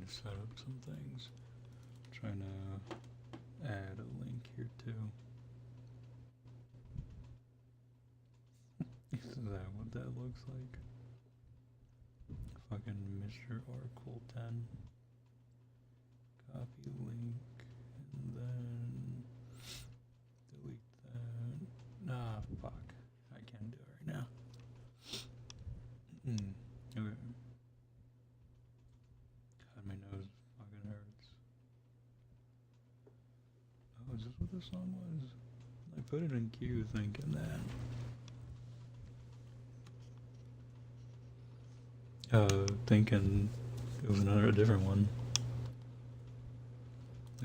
to set up some things. Trying to add a link here too. Is that what that looks like? Fucking Mr. Oracle 10. Copy link and then delete that. Ah, fuck. I can't do it right now. Okay. God, my nose fucking hurts. Oh, is this what this song was? I put it in queue thinking that. Thinking it was a different one.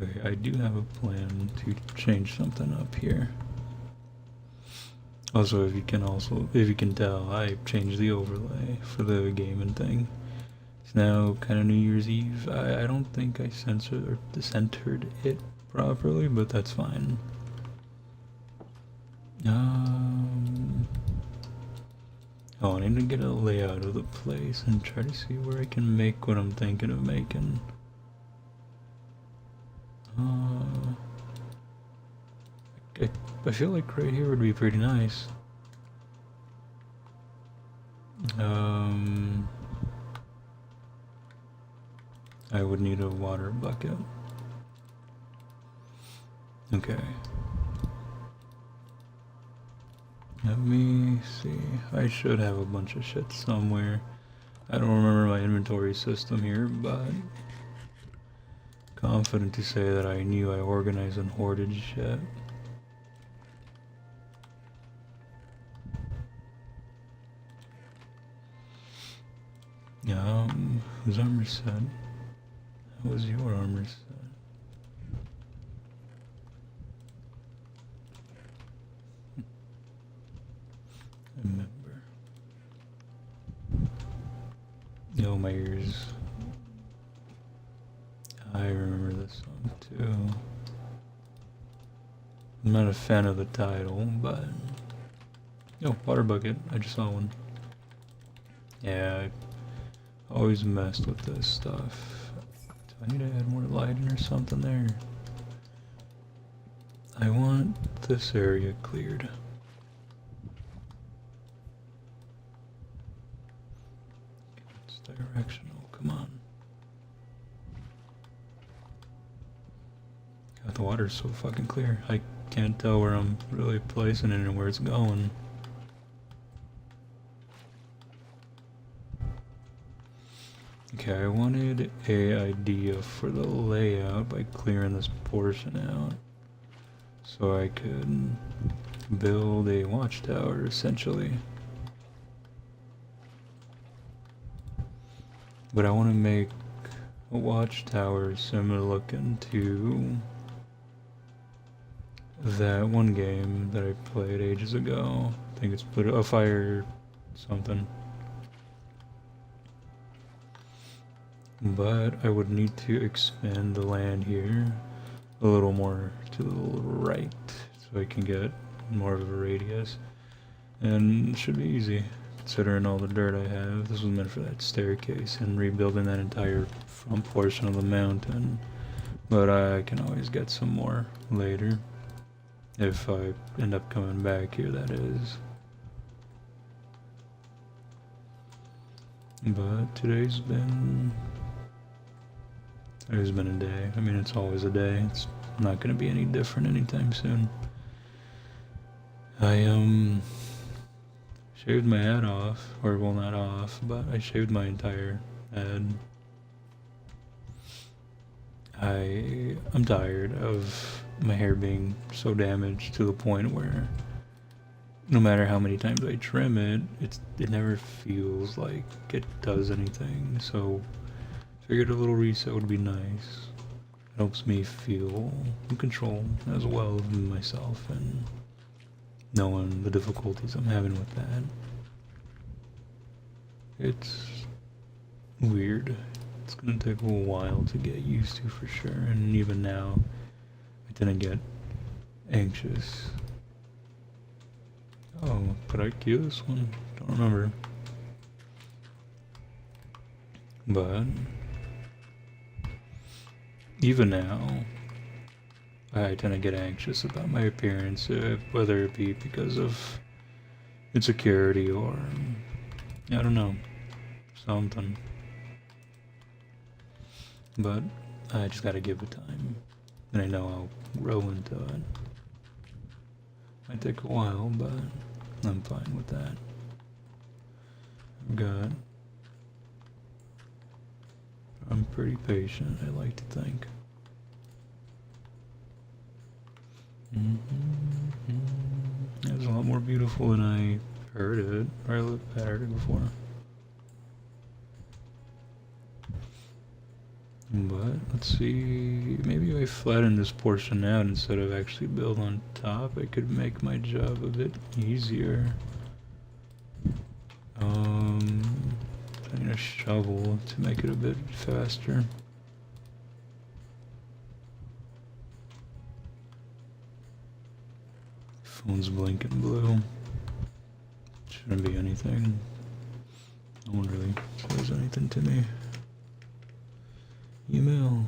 Okay, I do have a plan to change something up here. Also, if you can tell, I changed the overlay for the gaming thing. It's now kind of New Year's Eve. I don't think I centered it properly, but that's fine. Oh, I need to get a layout of the place and try to see where I can make what I'm thinking of making. I feel like right here would be pretty nice. I would need a water bucket. Okay. Let me see. I should have a bunch of shit somewhere. I don't remember my inventory system here, but confident to say that I knew I organized and hoarded shit. Whose armor set? How was your armor set? Remember. Yo, my ears. I remember this song too. I'm not a fan of the title, but... Yo, water bucket. I just saw one. Yeah, I always messed with this stuff. Do I need to add more lighting or something there? I want this area cleared. It's directional, come on. God, the water's so fucking clear. I can't tell where I'm really placing it and where it's going. Okay, I wanted a idea for the layout by clearing this portion out. So I could build a watchtower, essentially. But I want to make a watchtower similar looking to that one game that I played ages ago. I think it's a fire something. But I would need to expand the land here a little more to the right so I can get more of a radius. And it should be easy considering all the dirt I have. This was meant for that staircase and rebuilding that entire front portion of the mountain. But I can always get some more later. If I end up coming back here, that is. But today's been a day. I mean, it's always a day. It's not going to be any different anytime soon. I shaved my head off, or well, not off, but I shaved my entire head. I'm tired of my hair being so damaged to the point where no matter how many times I trim it, it never feels like it does anything. So figured a little reset would be nice. It helps me feel in control as well of myself and knowing the difficulties I'm having with that. It's weird. It's gonna take a little while to get used to for sure, and even now I didn't get anxious. Oh, could I cue this one? Don't remember. But even now, I tend to get anxious about my appearance, whether it be because of insecurity or, I don't know, something. But I just gotta give it time, and I know I'll grow into it. Might take a while, but I'm fine with that. I'm pretty patient, I like to think. It was a lot more beautiful than I heard it, or I heard it before. But let's see, maybe if I flatten this portion out instead of actually build on top, I could make my job a bit easier. I need a shovel to make it a bit faster. Phone's blinking blue. Shouldn't be anything. No one really says anything to me. Email.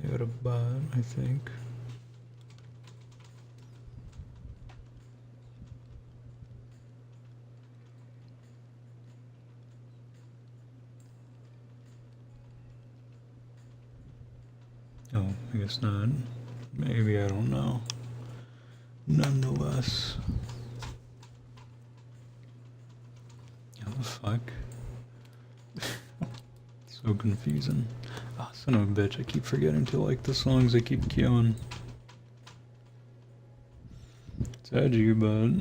I got a bot, I think. Oh, I guess not. Maybe, I don't know. Nonetheless. How the fuck? So confusing. Ah, son of a bitch, I keep forgetting to like the songs I keep queuing. It's edgy, but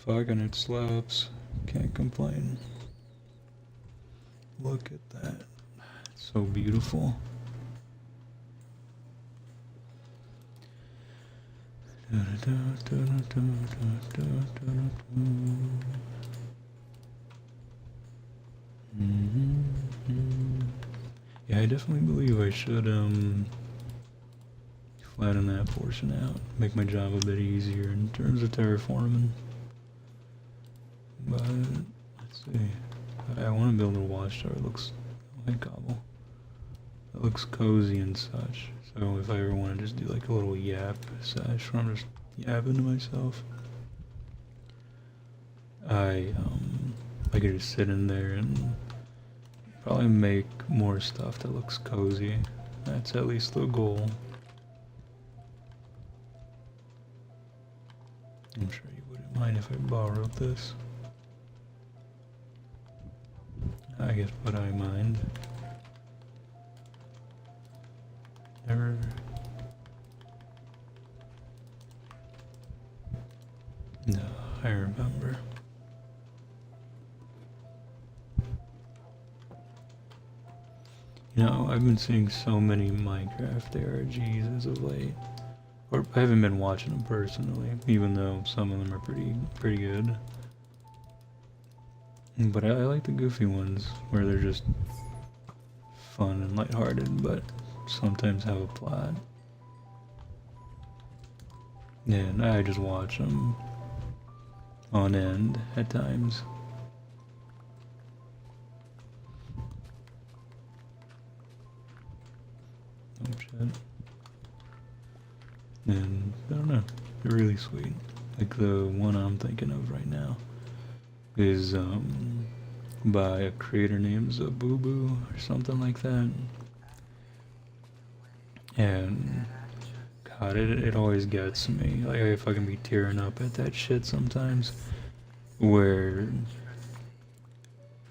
fucking it slaps. Can't complain. Look at that. It's so beautiful. Yeah, I definitely believe I should flatten that portion out, make my job a bit easier in terms of terraforming. But let's see. I want to build a watchtower. It looks like cobble. It looks cozy and such. So if I ever want to just do like a little yap sesh where I'm just yapping to myself, I could just sit in there and probably make more stuff that looks cozy. That's at least the goal. I'm sure you wouldn't mind if I borrowed this. I guess would I mind? Never. No, I remember. You know, I've been seeing so many Minecraft ARGs as of late. Or I haven't been watching them personally, even though some of them are pretty good. But I like the goofy ones, where they're just fun and lighthearted, but sometimes have a plot. Yeah, and I just watch them on end at times. Oh shit. And I don't know, they're really sweet. Like the one I'm thinking of right now is by a creator named Zabubu or something like that. And God, it always gets me. Like I fucking be tearing up at that shit sometimes. Where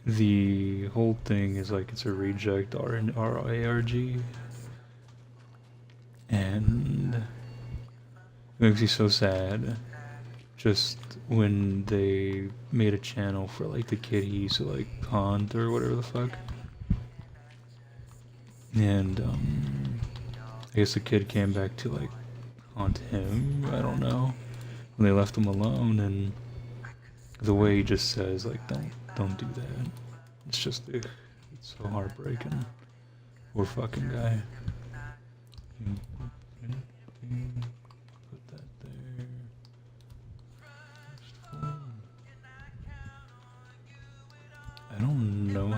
the whole thing is like it's a reject RARG, and it makes me so sad. Just when they made a channel for like the kid he used to like haunt or whatever the fuck, and I guess the kid came back to like haunt him. I don't know. And they left him alone, and the way he just says like don't do that. It's just it's so heartbreaking. Poor fucking guy. Put that there.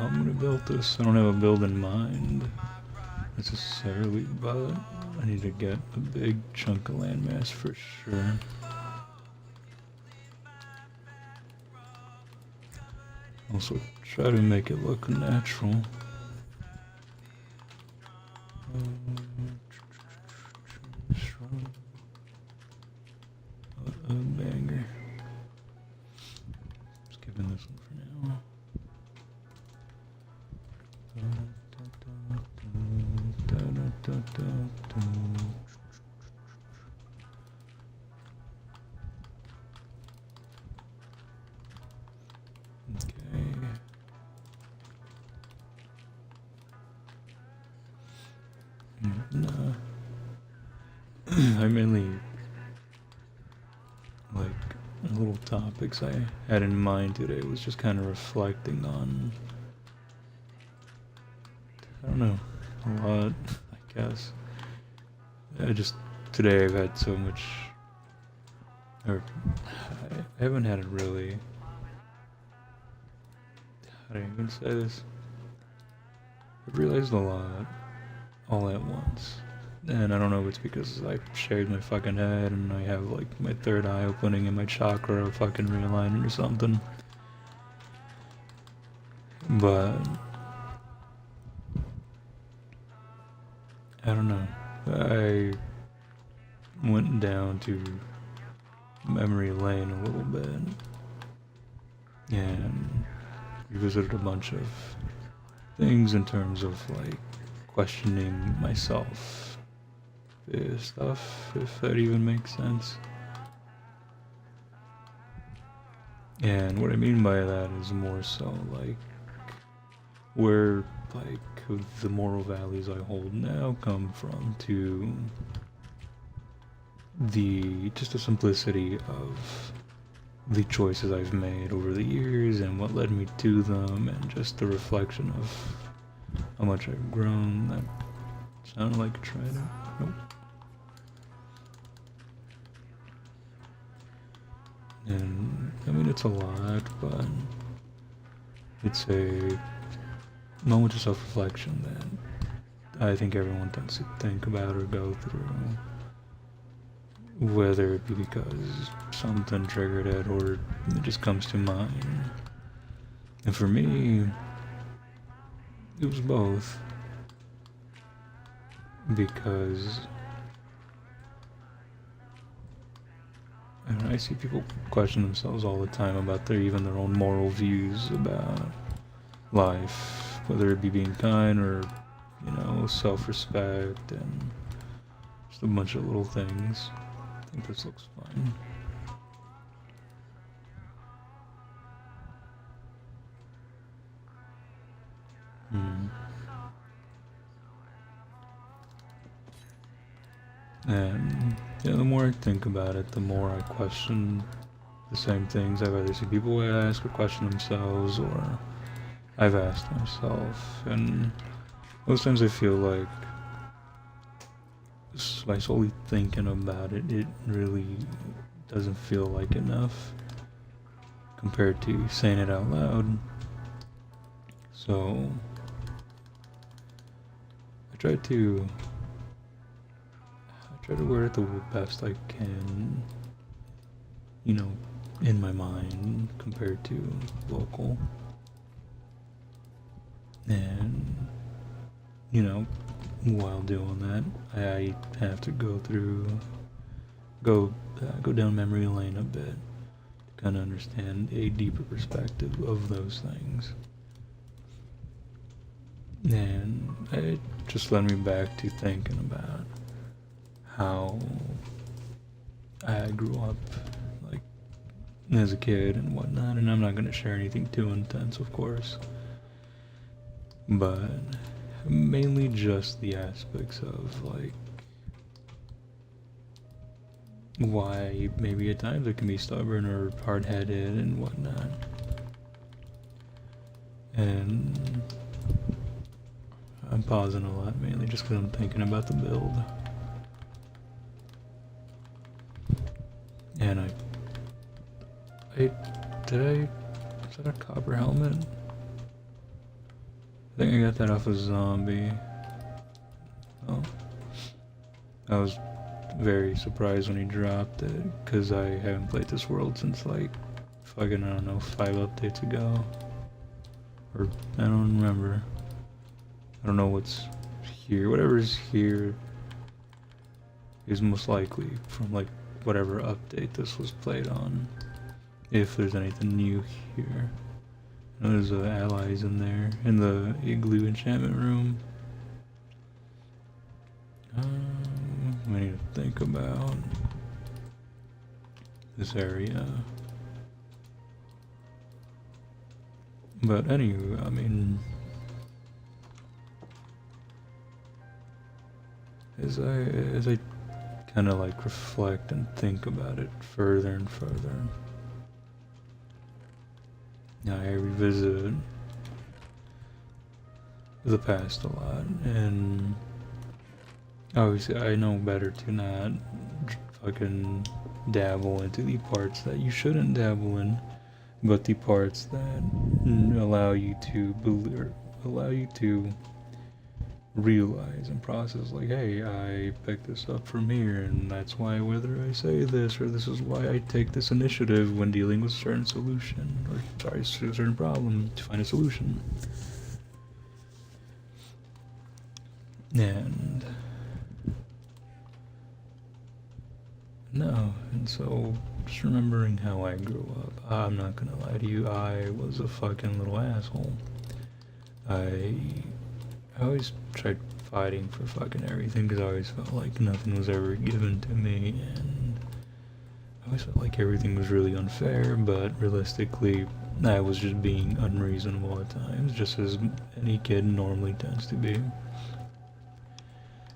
I'm gonna build this. I don't have a build in mind necessarily, but I need to get a big chunk of landmass for sure. Also, try to make it look natural. A banger. Skipping this one for now. No. I mainly like little topics I had in mind today was just kind of reflecting on, I don't know, a lot, I guess. Today I've had so much, or I haven't had it really, how do I even say this? I've realized a lot all at once. And I don't know if it's because I shaved my fucking head and I have like my third eye opening and my chakra fucking realigning or something. But I don't know. I went down to memory lane a little bit and revisited a bunch of things in terms of like questioning myself. Stuff, if that even makes sense. And what I mean by that is more so like where like the moral values I hold now come from, to just the simplicity of the choices I've made over the years and what led me to them, and just the reflection of how much I've grown. That sounded like a trident. Nope. And I mean, it's a lot, but it's a moment of self-reflection that I think everyone tends to think about or go through, whether it be because something triggered it or it just comes to mind. And for me, it was both, because and I see people question themselves all the time about their own moral views about life, whether it be being kind or, self-respect and just a bunch of little things. I think this looks fine. And the more I think about it, the more I question the same things I've either seen people ask or question themselves, or I've asked myself. And most times I feel like by solely thinking about it, it really doesn't feel like enough compared to saying it out loud. So I try to word it the best I can, in my mind compared to local. And, while doing that, I have to go down memory lane a bit to kind of understand a deeper perspective of those things. And it just led me back to thinking about how I grew up, like, as a kid and whatnot, and I'm not going to share anything too intense, of course, but mainly just the aspects of, like, why maybe at times I can be stubborn or hard-headed and whatnot. And I'm pausing a lot, mainly just because I'm thinking about the build. And is that a copper helmet? think I got that off a zombie. Oh. I was very surprised when he dropped it, because I haven't played this world since like, fucking, I don't know, 5 updates ago. Or, I don't remember. I don't know what's here. Whatever's here is most likely from like whatever update this was played on. If there's anything new here. I know there's allies in there, in the igloo enchantment room. I need to think about this area. But anyway, I mean, as I kind of like reflect and think about it further and further, I revisit the past a lot, and obviously I know better to not fucking dabble into the parts that you shouldn't dabble in, but the parts that allow you to realize and process, like, hey, I picked this up from here, and that's why whether I say this or this is why I take this initiative when dealing with a certain solution, or sorry, a certain problem, to find a solution. And no, and so just remembering how I grew up, I'm not gonna lie to you, I was a fucking little asshole. I always tried fighting for fucking everything, because I always felt like nothing was ever given to me, and I always felt like everything was really unfair, but realistically, I was just being unreasonable at times, just as any kid normally tends to be.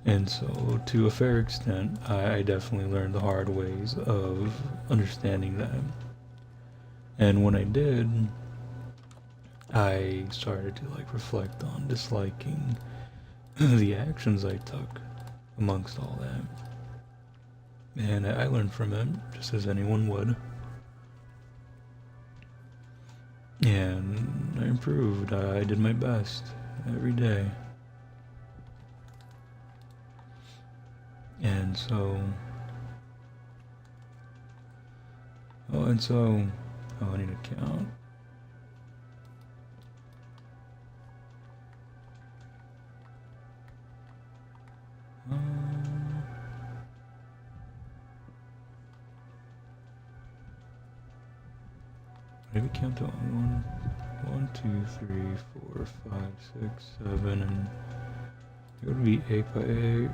And so, to a fair extent, I definitely learned the hard ways of understanding that. And when I did, I started to like reflect on disliking the actions I took amongst all that. And I learned from it, just as anyone would. And I improved. I did my best every day. And so... Oh, I need to count. Maybe count to 1, 2, 3, 4, 5, 6, 7, and it would be 8 by 8.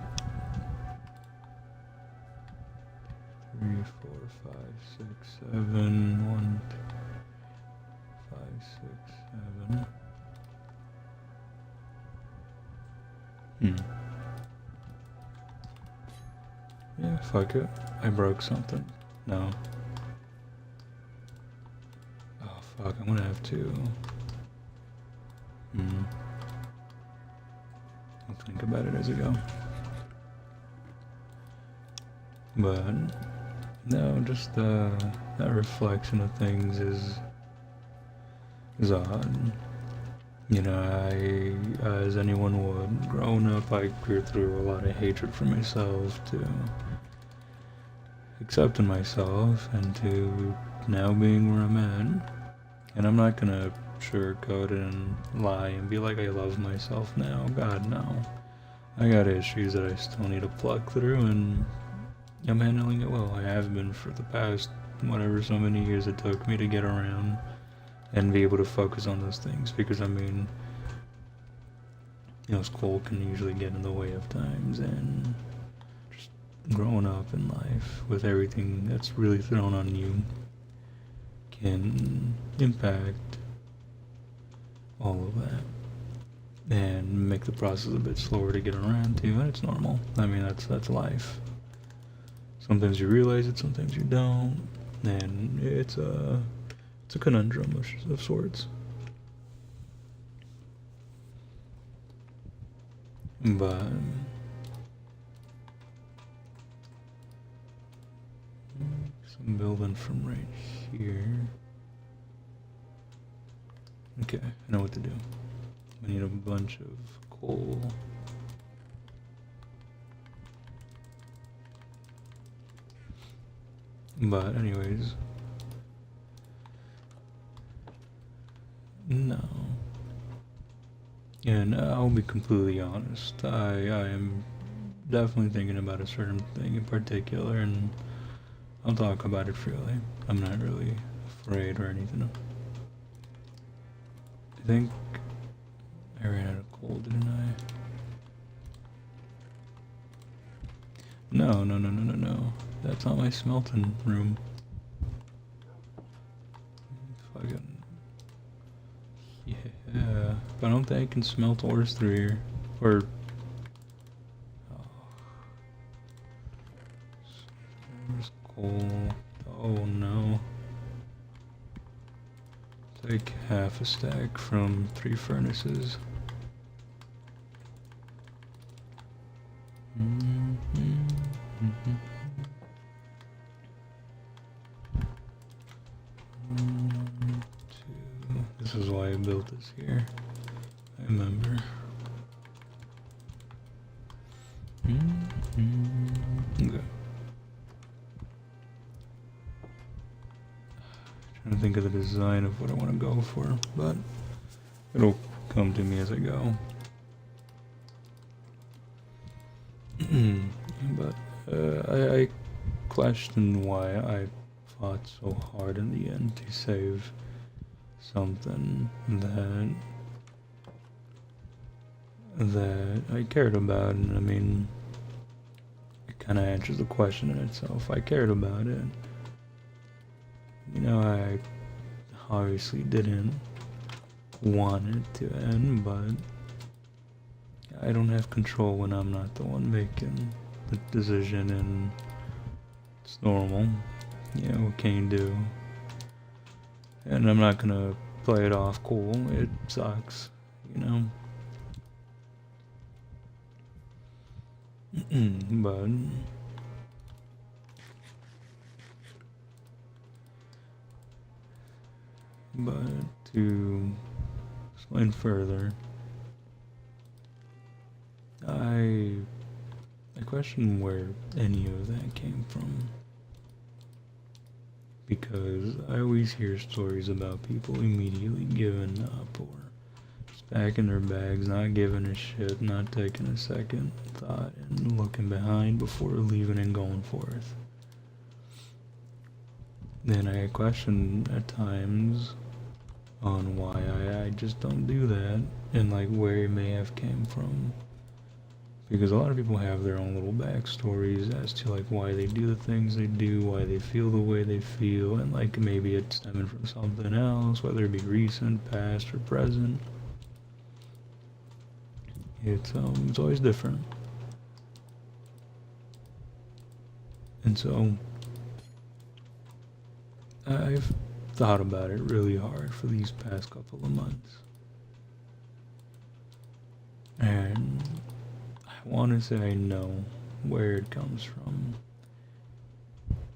3, 4, 5, 6, 7, 1, 2, 5, 6, 7. Yeah, fuck it. I broke something. No. Oh fuck, I'm gonna have to. I'll think about it as I go. But no, just that reflection of things is odd. You know, as anyone would, growing up, I grew through a lot of hatred for myself, to accepting myself, and to now being where I'm at. And I'm not gonna sugarcoat it and lie and be like I love myself now. God, no. I got issues that I still need to pluck through, and I'm handling it well. I have been for the past whatever so many years it took me to get around and be able to focus on those things, because I mean, you know, school can usually get in the way of times, and just growing up in life with everything that's really thrown on you can impact all of that and make the process a bit slower to get around to, and it's normal. I mean, that's life. Sometimes you realize it, sometimes you don't, and it's a conundrum of sorts. But so I'm building from right here. Okay, I know what to do. I need a bunch of coal. But anyways, no. And I'll be completely honest, I am definitely thinking about a certain thing in particular, and I'll talk about it freely. I'm not really afraid or anything. I think I ran out of coal, didn't I? No. That's not my smelting room. Fucking... Yeah, but I don't think I can smelt ores through here. Or... Oh. There's coal. Oh no. Take half a stack from 3 furnaces. This is why I built this here. I remember. Okay. Trying to think of the design of what I want to go for, but it'll come to me as I go. But I question why I fought so hard in the end to save something that I cared about, and I mean, it kind of answers the question in itself. I cared about it. You know, I obviously didn't want it to end, but I don't have control when I'm not the one making the decision, and it's normal. Yeah, what can you do? And I'm not gonna play it off cool. It sucks, you know? But to explain further, I question where any of that came from. Because I always hear stories about people immediately giving up, or just packing their bags, not giving a shit, not taking a second thought and looking behind before leaving and going forth. Then I question at times on why I just don't do that, and like where it may have came from. Because a lot of people have their own little backstories as to like why they do the things they do, why they feel the way they feel, and like maybe it's stemming from something else, whether it be recent, past, or present. It's always different. And so I've thought about it really hard for these past couple of months. And I want to say I know where it comes from,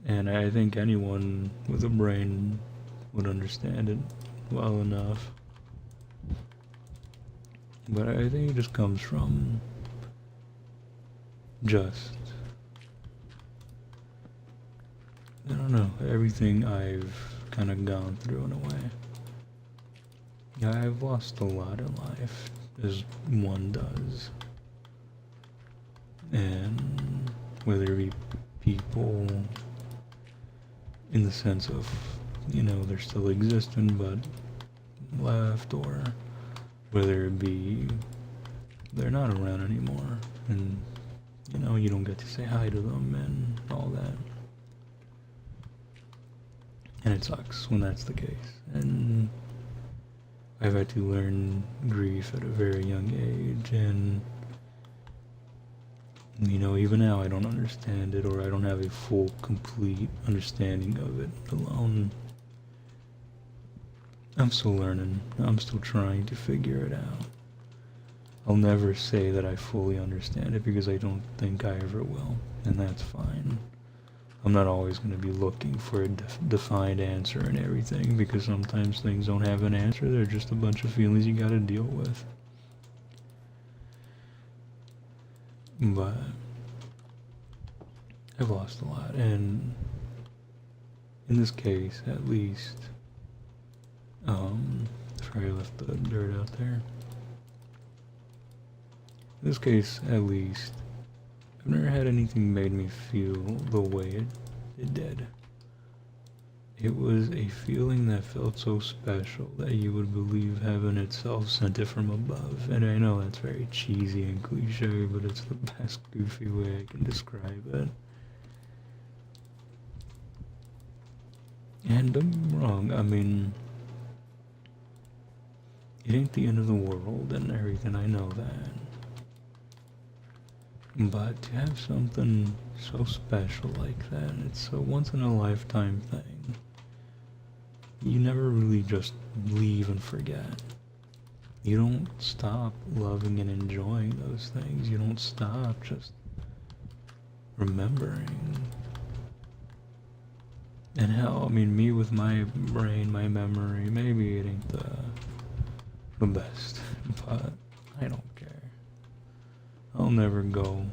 and I think anyone with a brain would understand it well enough. But I think it just comes from just, I don't know, everything I've kind of gone through in a way. Yeah, I've lost a lot in life, as one does. And whether it be people in the sense of, you know, they're still existing but left, or whether it be they're not around anymore and, you know, you don't get to say hi to them and all that. And it sucks when that's the case. And I've had to learn grief at a very young age, and you know, even now I don't understand it, or I don't have a full, complete understanding of it alone. I'm still learning. I'm still trying to figure it out. I'll never say that I fully understand it, because I don't think I ever will, and that's fine. I'm not always going to be looking for a defined answer and everything, because sometimes things don't have an answer. They're just a bunch of feelings you gotta deal with. But I've lost a lot, and in this case, at least, sorry I left the dirt out there. In this case, at least, I've never had anything made me feel the way it did. It was a feeling that felt so special that you would believe heaven itself sent it from above. And I know that's very cheesy and cliche, but it's the best goofy way I can describe it. And don't get me wrong, I mean, it ain't the end of the world and everything, I know that. But to have something so special like that, it's a once in a lifetime thing. You never really just leave and forget. You don't stop loving and enjoying those things. You don't stop just remembering. And hell, I mean, me with my brain, my memory, maybe it ain't the best, but I don't care. I'll never go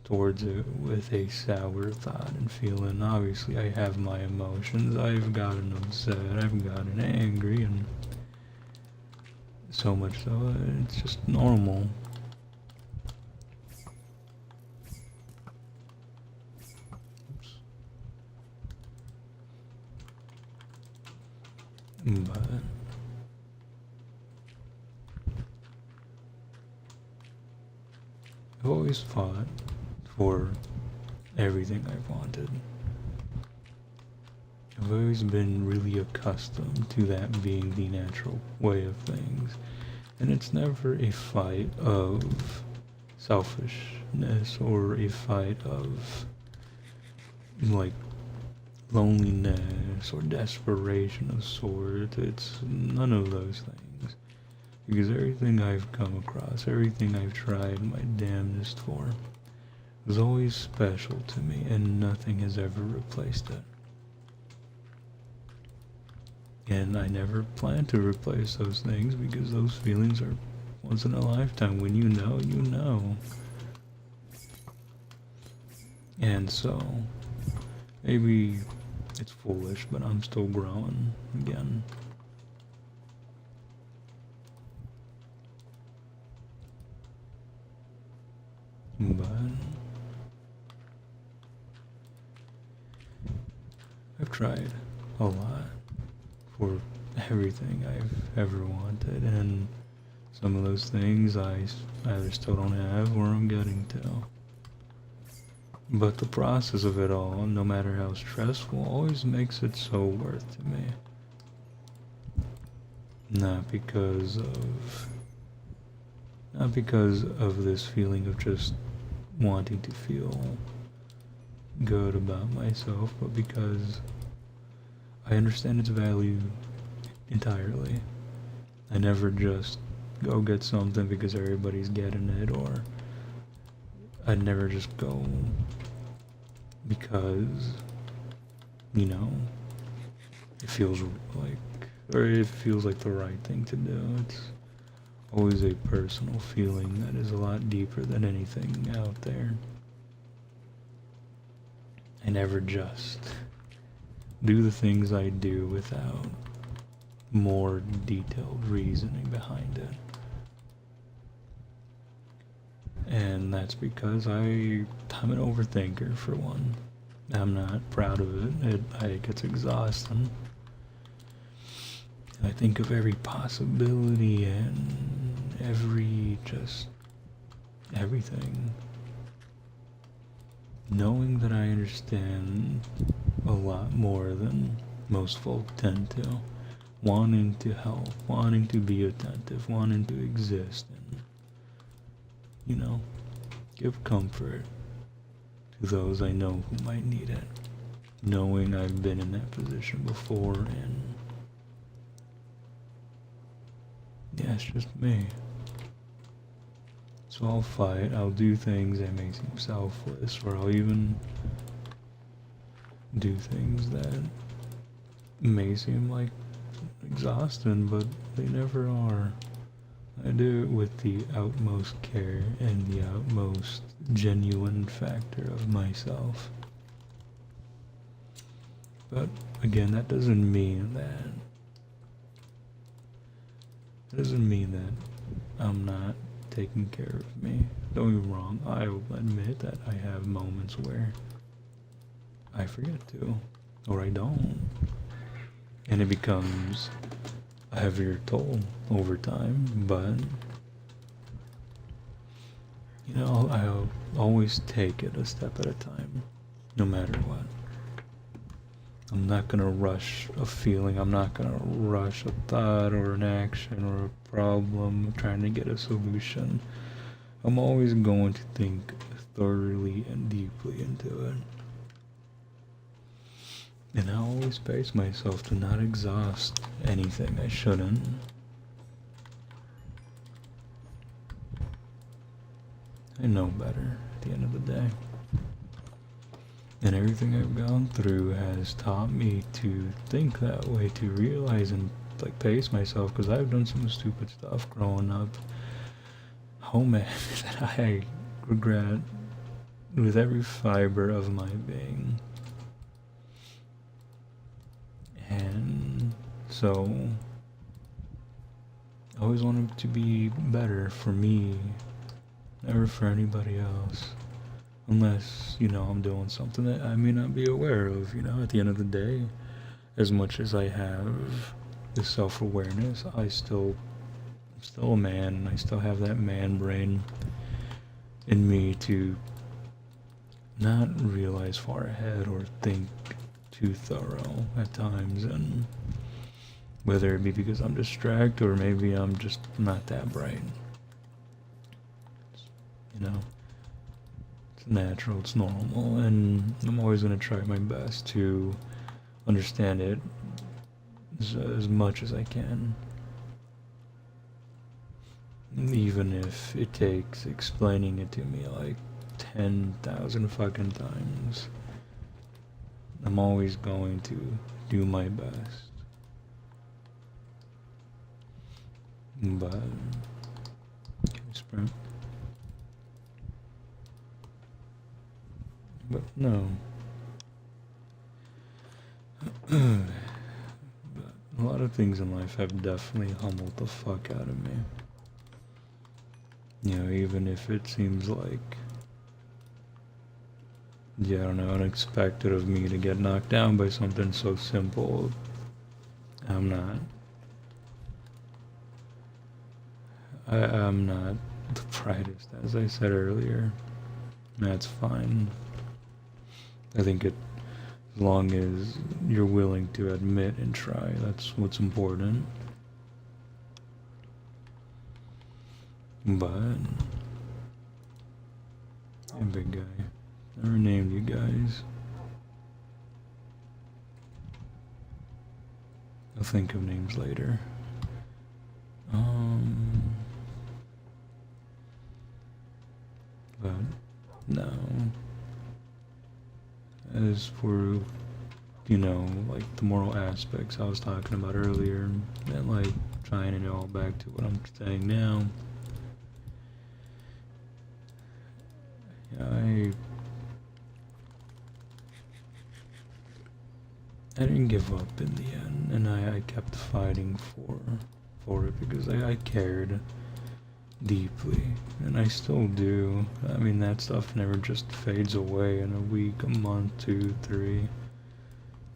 towards it with a sour thought and feeling. Obviously, I have my emotions. I've gotten upset, I've gotten angry, and so much so it's just normal. Oops. But I've always fought for everything I've wanted. I've always been really accustomed to that being the natural way of things. And it's never a fight of selfishness or a fight of, like, loneliness or desperation of sorts. It's none of those things. Because everything I've come across, everything I've tried my damnedest for, was always special to me, and nothing has ever replaced it. And I never plan to replace those things, because those feelings are once in a lifetime. When you know, you know. And so, maybe it's foolish, but I'm still growing again. But I've tried a lot for everything I've ever wanted, and some of those things I either still don't have or I'm getting to. But the process of it all, no matter how stressful, always makes it so worth to me. Not because of this feeling of just wanting to feel good about myself, but because I understand its value entirely. I never just go get something because everybody's getting it, or I never just go because, you know, it feels like the right thing to do. It's always a personal feeling that is a lot deeper than anything out there. I never just do the things I do without more detailed reasoning behind it. And that's because I'm an overthinker, for one. I'm not proud of it. It gets exhausting. I think of every possibility and everything. Knowing that I understand a lot more than most folk tend to. Wanting to help, wanting to be attentive, wanting to exist, and, you know, give comfort to those I know who might need it. Knowing I've been in that position before, and yeah, it's just me. So I'll fight, I'll do things that may seem selfless, or I'll even do things that may seem like exhausting, but they never are. I do it with the utmost care and the utmost genuine factor of myself. But again, that doesn't mean that I'm not taking care of me. Don't get me wrong, I will admit that I have moments where I forget to, or I don't. And it becomes a heavier toll over time, but you know, I'll always take it a step at a time, no matter what. I'm not gonna rush a feeling, I'm not gonna rush a thought or an action or a problem trying to get a solution. I'm always going to think thoroughly and deeply into it. And I always pace myself to not exhaust anything I shouldn't. I know better at the end of the day. And everything I've gone through has taught me to think that way, to realize and like pace myself, because I've done some stupid stuff growing up. Oh man, that I regret with every fiber of my being. And so I always wanted to be better for me, never for anybody else. Unless, you know, I'm doing something that I may not be aware of, you know, at the end of the day. As much as I have this self-awareness, I'm still a man, and I still have that man brain in me to not realize far ahead or think too thorough at times, and whether it be because I'm distracted or maybe I'm just not that bright. You know? It's natural, it's normal, and I'm always going to try my best to understand it as much as I can. Even if it takes explaining it to me like 10,000 fucking times. I'm always going to do my best. But sprint. But no. But a lot of things in life have definitely humbled the fuck out of me. You know, even if it seems like, yeah, I don't know, unexpected of me to get knocked down by something so simple. I'm not. I'm not the brightest, as I said earlier. That's fine. I think as long as you're willing to admit and try, that's what's important. But, hey, big guy. I renamed you guys. I'll think of names later. But, no. As for, you know, like the moral aspects I was talking about earlier, and like trying it all back to what I'm saying now. I didn't give up in the end, and I kept fighting for it because I cared deeply, and I still do. I mean, that stuff never just fades away in a week, a month, 2, 3.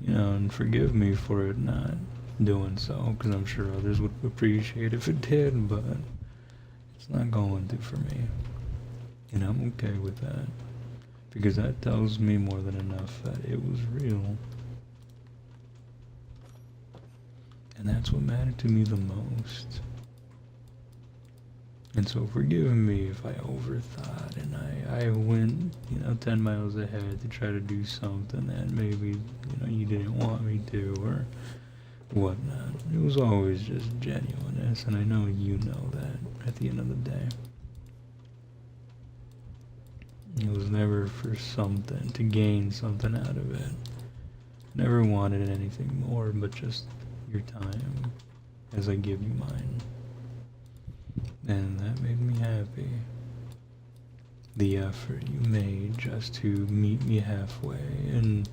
You know, and forgive me for it not doing so, because I'm sure others would appreciate if it did, but it's not going to for me. And I'm okay with that, because that tells me more than enough that it was real. And that's what mattered to me the most. And so forgive me if I overthought and I went, 10 miles ahead to try to do something that maybe, you didn't want me to or whatnot. It was always just genuineness, and I know you know that at the end of the day. It was never for something, to gain something out of it. Never wanted anything more but just your time as I give you mine. And that made me happy. The effort you made just to meet me halfway and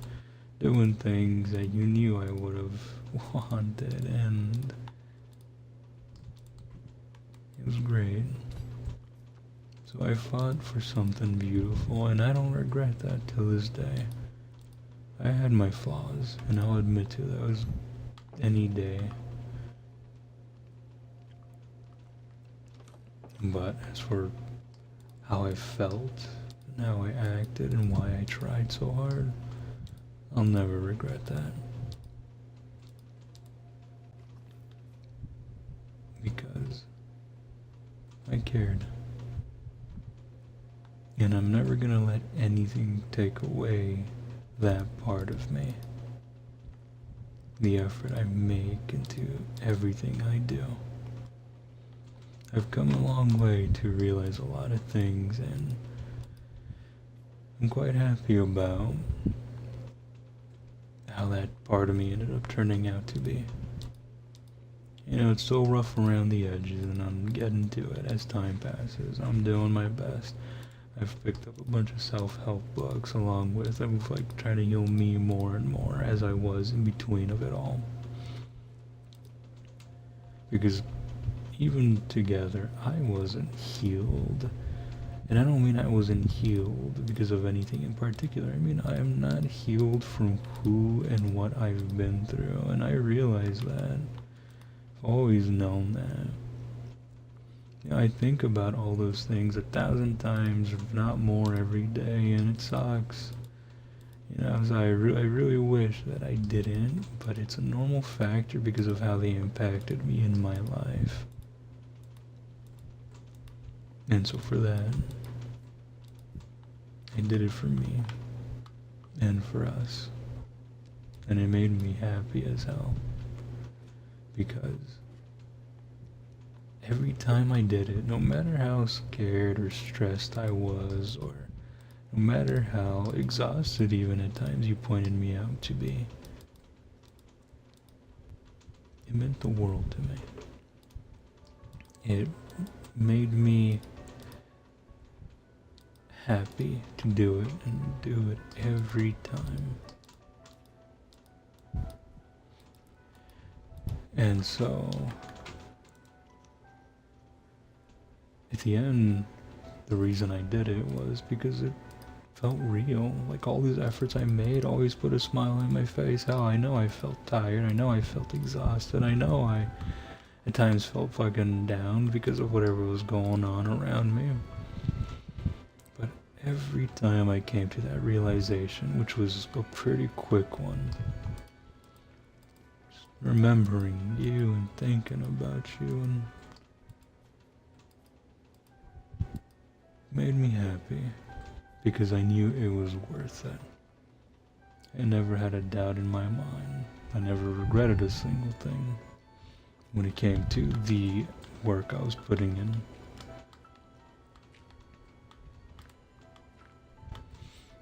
doing things that you knew I would have wanted, and it was great. So I fought for something beautiful, and I don't regret that till this day. I had my flaws, and I'll admit to those any day. But as for how I felt, and how I acted, and why I tried so hard, I'll never regret that. Because I cared. And I'm never gonna let anything take away that part of me. The effort I make into everything I do. I've come a long way to realize a lot of things, and I'm quite happy about how that part of me ended up turning out to be. You know, it's still rough around the edges, and I'm getting to it as time passes. I'm doing my best. I've picked up a bunch of self-help books along with I'm like trying to heal me more and more as I was in between of it all. Because even together, I wasn't healed. And I don't mean I wasn't healed because of anything in particular. I mean, I am not healed from who and what I've been through. And I realize that. I've always known that. You know, I think about all those things 1,000 times, if not more, every day, and it sucks. You know, so I really wish that I didn't, but it's a normal factor because of how they impacted me in my life. And so for that, I did it for me and for us. And it made me happy as hell. Because every time I did it, no matter how scared or stressed I was, or no matter how exhausted even at times you pointed me out to be, it meant the world to me. It made me happy to do it and do it every time. And so, at the end, the reason I did it was because it felt real. Like all these efforts I made always put a smile on my face. Hell, I know I felt tired. I know I felt exhausted. I know I at times felt fucking down because of whatever was going on around me. But every time I came to that realization, which was a pretty quick one, just remembering you and thinking about you, and made me happy because I knew it was worth it. I never had a doubt in my mind. I never regretted a single thing when it came to the work I was putting in.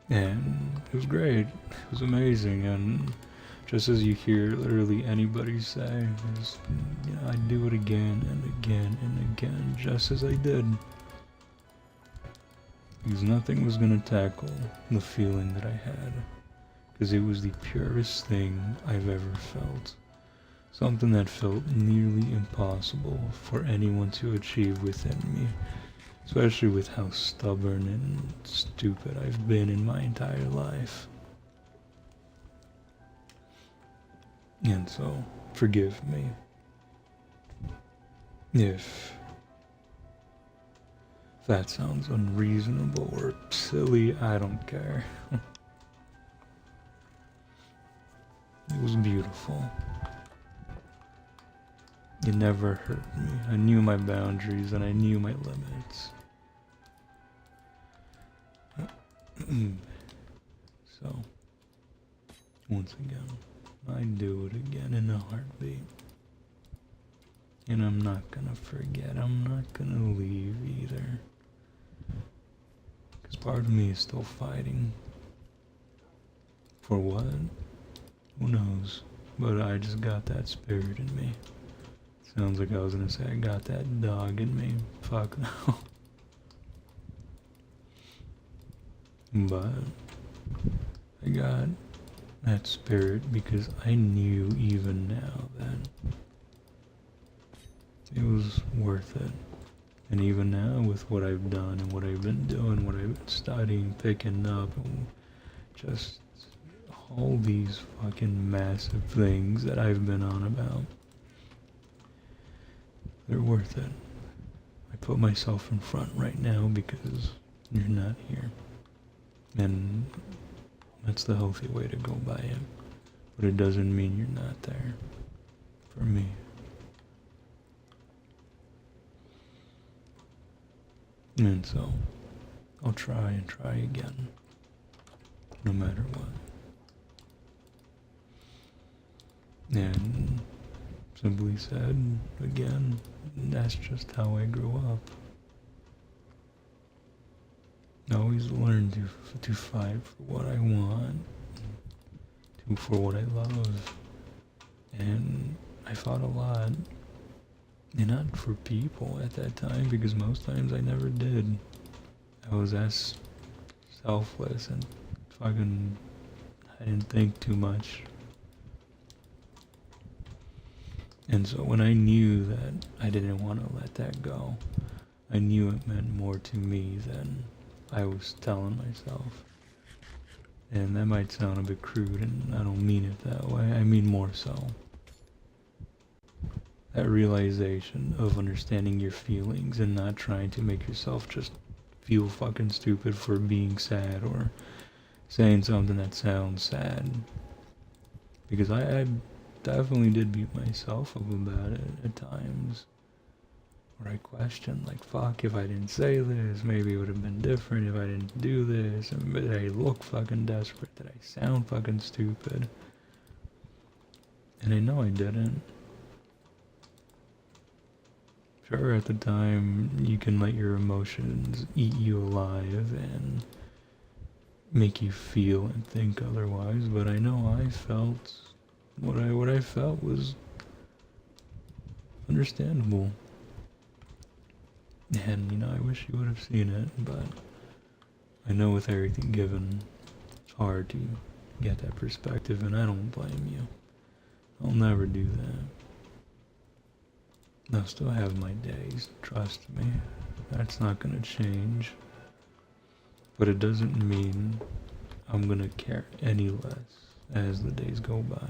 And it was great. It was amazing. And just as you hear literally anybody say, is, you know, I'd do it again and again and again, just as I did. Because nothing was going to tackle the feeling that I had. Because it was the purest thing I've ever felt. Something that felt nearly impossible for anyone to achieve within me. Especially with how stubborn and stupid I've been in my entire life. And so, forgive me if that sounds unreasonable or silly. I don't care. It was beautiful. It never hurt me. I knew my boundaries and I knew my limits. So, once again, I'd do it again in a heartbeat. And I'm not gonna forget. I'm not gonna leave either. Because part of me is still fighting. For what? Who knows? But I just got that spirit in me. Sounds like I was gonna say I got that dog in me. Fuck no. But I got that spirit because I knew even now that it was worth it. And even now with what I've done and what I've been doing, what I've been studying, picking up, and just all these fucking massive things that I've been on about, they're worth it. I put myself in front right now because you're not here. And that's the healthy way to go by it. But it doesn't mean you're not there. For me. And so, I'll try and try again. No matter what. And simply said, again, that's just how I grew up. I always learned to fight for what I want, for what I love. And I fought a lot. And not for people at that time, because most times I never did. I was as selfless and fucking, I didn't think too much. And so when I knew that I didn't want to let that go, I knew it meant more to me than I was telling myself. And that might sound a bit crude, and I don't mean it that way. I mean more so. That realization of understanding your feelings and not trying to make yourself just feel fucking stupid for being sad or saying something that sounds sad. Because I definitely did beat myself up about it at times. Where I questioned, like, fuck, if I didn't say this, maybe it would have been different if I didn't do this. And did I look fucking desperate? Did I sound fucking stupid? And I know I didn't. Sure, at the time, you can let your emotions eat you alive and make you feel and think otherwise, but I know I felt, what I felt was understandable. And, you know, I wish you would have seen it, but I know with everything given, it's hard to get that perspective, and I don't blame you. I'll never do that. I'll still have my days, trust me. That's not gonna change. But it doesn't mean I'm gonna care any less as the days go by.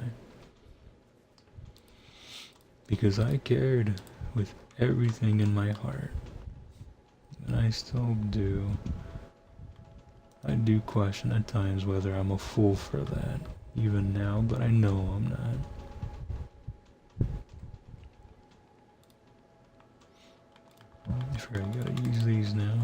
Because I cared with everything in my heart. And I still do. I do question at times whether I'm a fool for that, even now, but I know I'm not. I forgot I gotta use these now.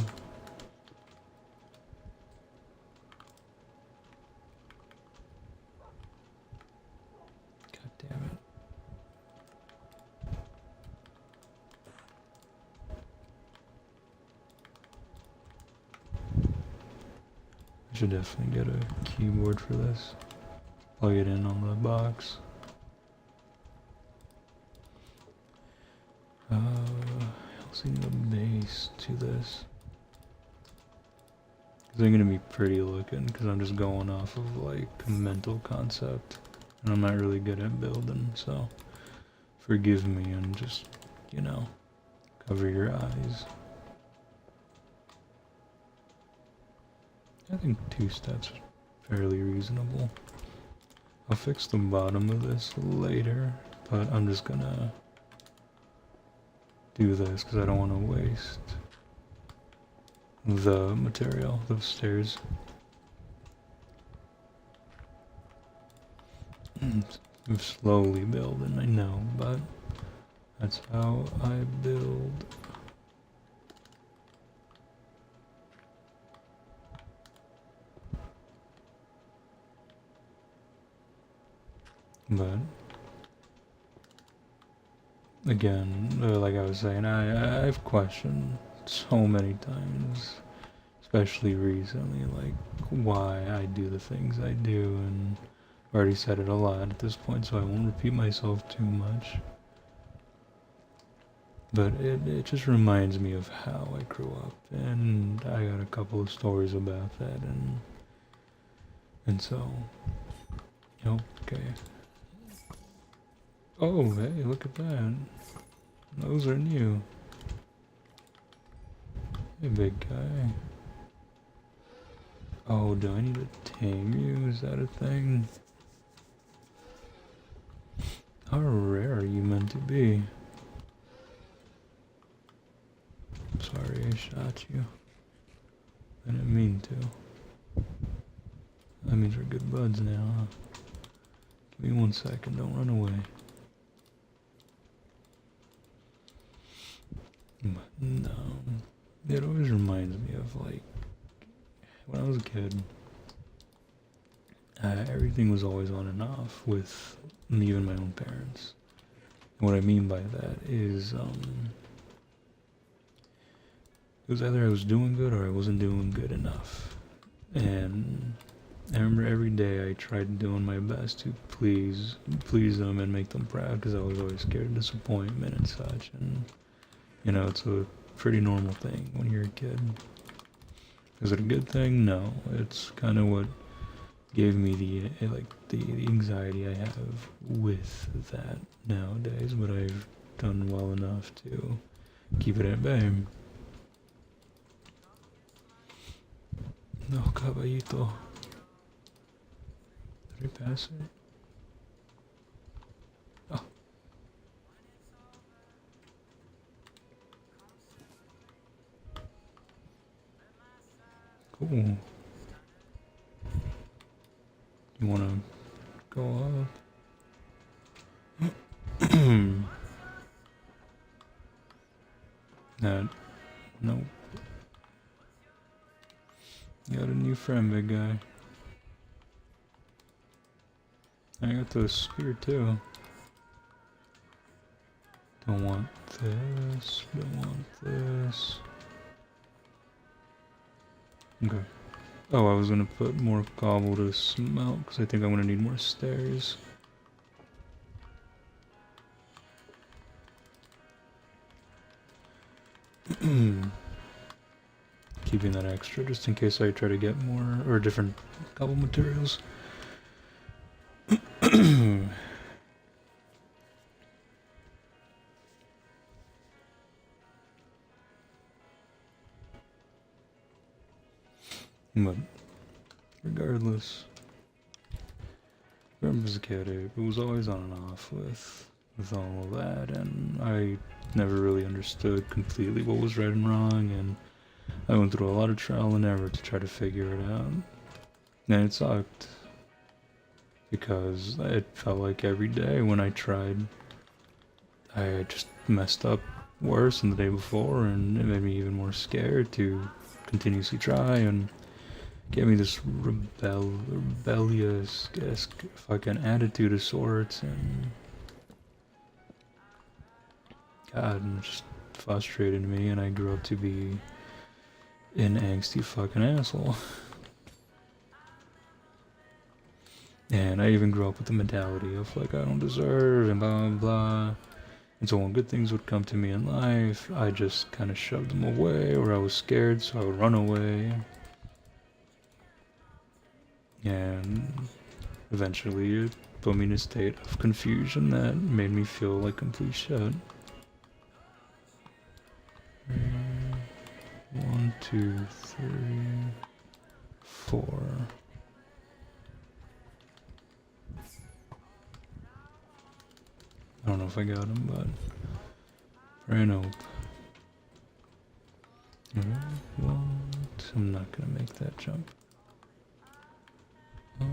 God damn it. I should definitely get a keyboard for this. Plug it in on the box. I also need a base to this. They're gonna be pretty looking because I'm just going off of like a mental concept. And I'm not really good at building, so forgive me and just, you know, cover your eyes. I think 2 steps is fairly reasonable. I'll fix the bottom of this later, but I'm just gonna do this because I don't want to waste the material, the stairs. I'm slowly building, I know, but that's how I build. But again, like I was saying, I've questioned so many times, especially recently, like why I do the things I do, and I've already said it a lot at this point, so I won't repeat myself too much. But it just reminds me of how I grew up, and I got a couple of stories about that, and so, okay. Oh, hey, look at that. Those are new. Hey, big guy. Oh, do I need to tame you? Is that a thing? How rare are you meant to be? Sorry I shot you. I didn't mean to. That means we're good buds now, huh? Give me 1 second, don't run away. No. It always reminds me of, like, when I was a kid, everything was always on and off with even my own parents. And what I mean by that is, it was either I was doing good or I wasn't doing good enough. And I remember every day I tried doing my best to please them and make them proud because I was always scared of disappointment and such. And, it's a pretty normal thing when you're a kid. Is it a good thing? No. It's kind of what gave me the anxiety I have with that nowadays, but I've done well enough to keep it at bay. No, caballito. Did I pass it? Oh. Cool. You wanna go up? Nope. You got a new friend, big guy. I got the spear too. Don't want this. Don't want this. Okay. Oh, I was gonna put more cobble to smelt because I think I'm gonna need more stairs. Keeping that extra just in case I try to get more or different cobble materials. But regardless, I remember as a kid, it was always on and off with all of that, and I never really understood completely what was right and wrong, and I went through a lot of trial and error to try to figure it out, and it sucked because it felt like every day when I tried, I just messed up worse than the day before, and it made me even more scared to continuously try and gave me this rebellious-esque fucking attitude of sorts, and God, it just frustrated me, and I grew up to be an angsty fucking asshole. And I even grew up with the mentality of, like, I don't deserve, and blah, blah, blah. And so when good things would come to me in life, I just kind of shoved them away, or I was scared, so I would run away. And eventually it put me in a state of confusion that made me feel like complete shit. 1, 2, 3, 4. I don't know if I got him, but right hope. What? I'm not gonna make that jump. I'll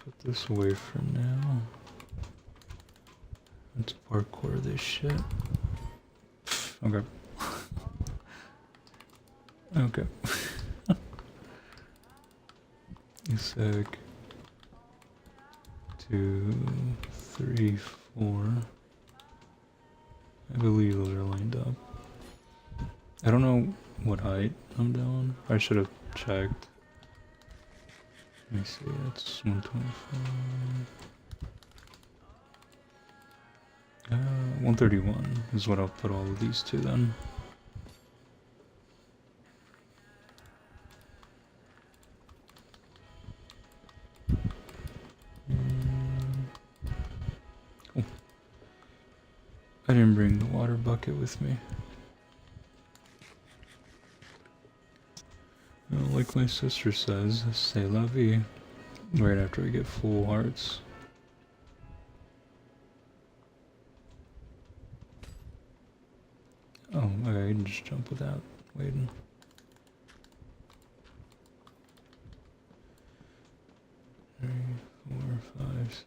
put this away for now. Let's parkour this shit. Okay. Okay. A sec. 2, 3, 4. I believe those are lined up. I don't know what height I'm doing. I should have checked. Let me see, that's 125. 131 is what I'll put all of these to then. Oh. I didn't bring the water bucket with me. Well, like my sister says, c'est la vie, right after I get full hearts. Oh, okay, I can just jump without waiting. Three, 4, 5, 6,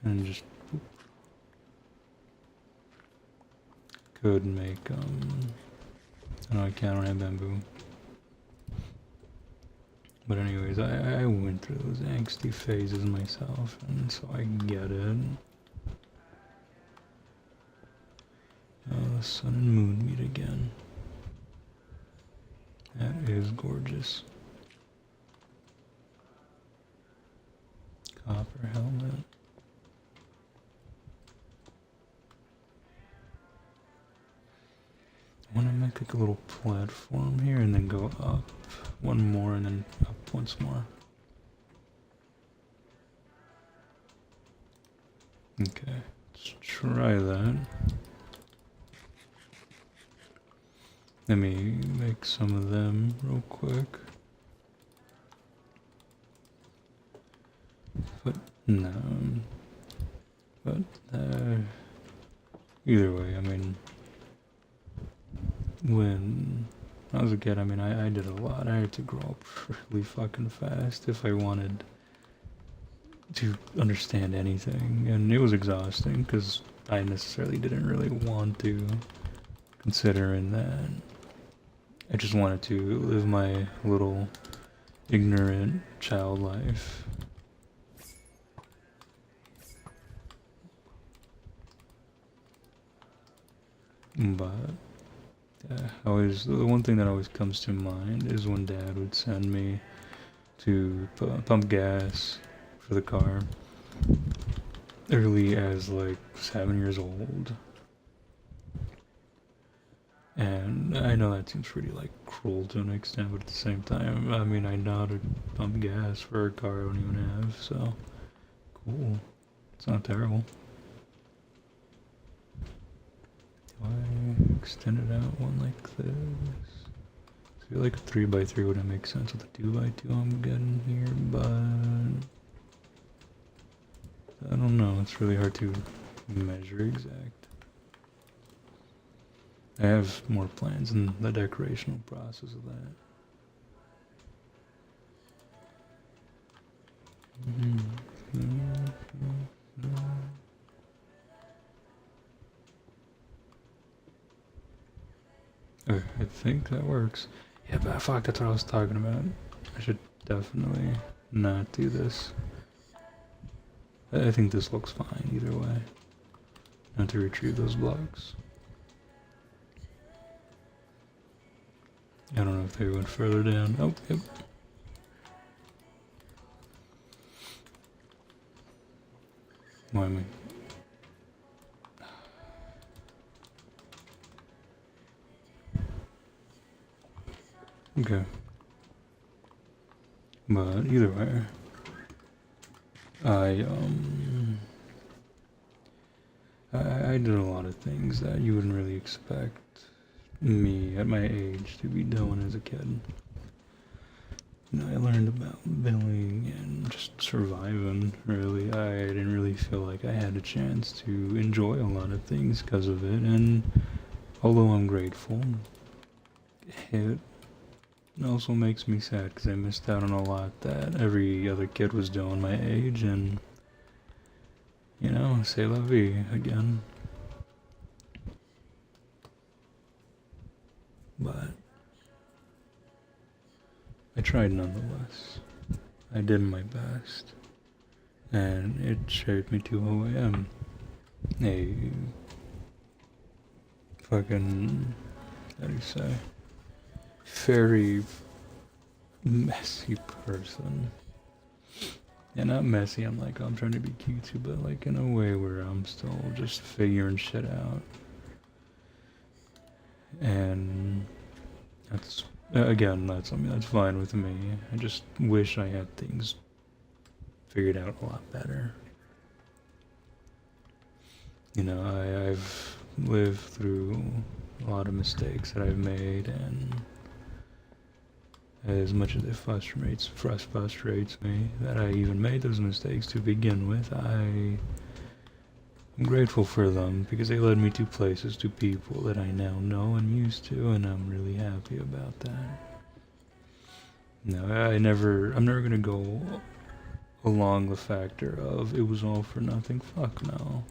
and just boop. Could make, I know I can't, I don't have bamboo. But anyways, I went through those angsty phases myself, and so I get it. Oh, the sun and moon meet again. That is gorgeous. Copper helmet. I want to make like a little platform here and then go up one more and then up once more. Okay, let's try that. Let me make some of them real quick. But no. But either way, I mean, when I was a kid, I mean, I did a lot. I had to grow up really fucking fast if I wanted to understand anything, and it was exhausting because I necessarily didn't really want to, considering that I just wanted to live my little ignorant child life. But always, the one thing that always comes to mind is when Dad would send me to pump gas for the car early as like 7 years old. And I know that seems pretty like cruel to an extent, but at the same time, I mean, I know how to pump gas for a car I don't even have, so cool. It's not terrible. Do I extend it out one like this? I feel like a 3x3 wouldn't make sense with a 2x2 I'm getting here, but I don't know, it's really hard to measure exact. I have more plans in the decorational process of that. Okay, I think that works. Yeah, but fuck, that's what I was talking about. I should definitely not do this. I think this looks fine either way. Not to retrieve those blocks. I don't know if they went further down. Oh, yep. Why me? Okay. But either way, I did a lot of things that you wouldn't really expect me at my age to be doing as a kid. You know, I learned about billing and just surviving, really. I didn't really feel like I had a chance to enjoy a lot of things because of it, and although I'm grateful, it also makes me sad because I missed out on a lot that every other kid was doing my age, and, you know, c'est la vie again. But I tried nonetheless. I did my best, and it shaped me to who I am. A fucking, how do you say, very messy person. Yeah, not messy. I'm trying to be cutesy, but like in a way where I'm still just figuring shit out. And that's again, that's I mean that's fine with me. I just wish I had things figured out a lot better. You know, I've lived through a lot of mistakes that I've made, and as much as it frustrates me that I even made those mistakes to begin with, I'm grateful for them because they led me to places, to people that I now know and used to, and I'm really happy about that. No, I'm never gonna go along the factor of it was all for nothing. Fuck no.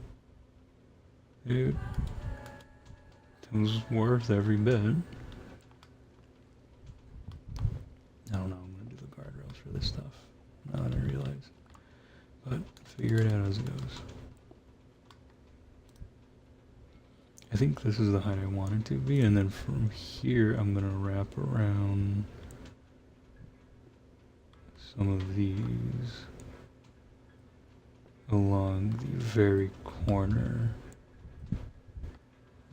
It was worth every bit. I don't know, I'm gonna do the guardrails for this stuff. Now that I realize. But figure it out as it goes. I think this is the height I want it to be, and then from here I'm gonna wrap around some of these along the very corner.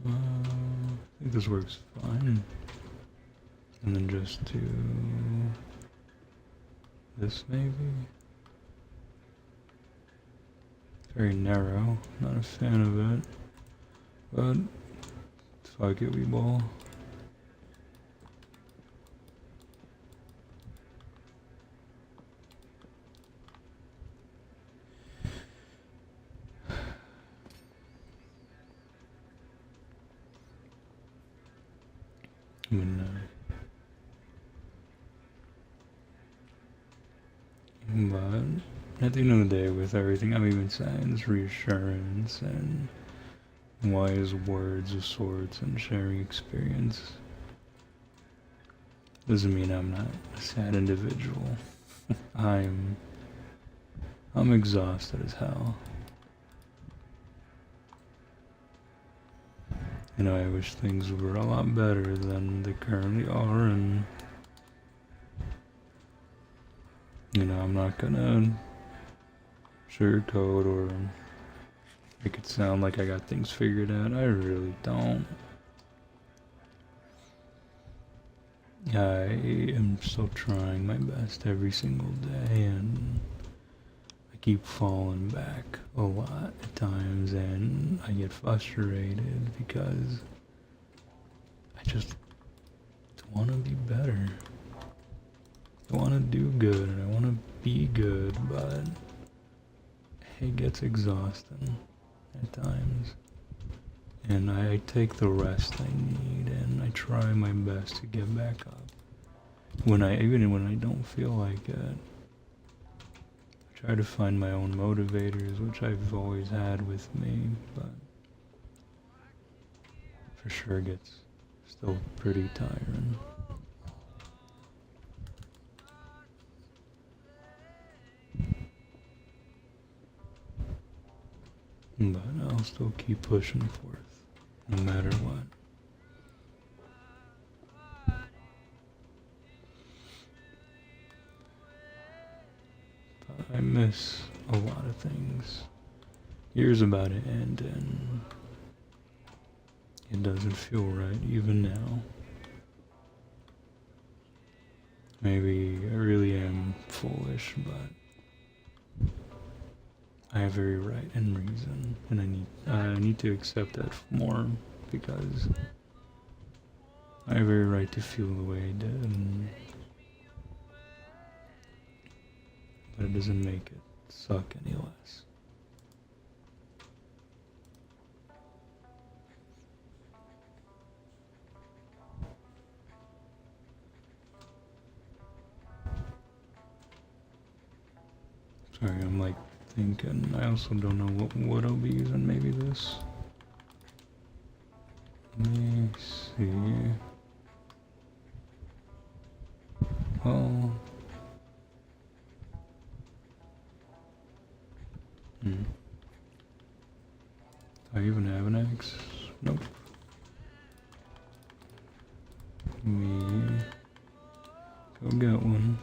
I think this works fine. And then just do this maybe. Very narrow, not a fan of it. But fuck it, we ball. I mean, but at the end of the day, with everything I'm even saying, this reassurance and wise words of sorts and sharing experience doesn't mean I'm not a sad individual. I'm exhausted as hell. You know, I wish things were a lot better than they currently are, and you know, I'm not gonna sugarcoat or make it sound like I got things figured out. I really don't. I am still trying my best every single day, and I keep falling back a lot at times, and I get frustrated because I just want to be better. I want to do good, and I want to be good, but it gets exhausting at times. And I take the rest I need, and I try my best to get back up. Even when I don't feel like it, I try to find my own motivators, which I've always had with me, but for sure gets still pretty tiring. But I'll still keep pushing forth, no matter what. But I miss a lot of things. Years about to end, and it doesn't feel right even now. Maybe I really am foolish, but I have every right and reason, and I need to accept that more because I have every right to feel the way I did, but it doesn't make it suck any less. Sorry, I'm like thinking. I also don't know what wood I'll be using. Maybe this. Let me see. Oh. Do I even have an axe? Nope. Let me go get one.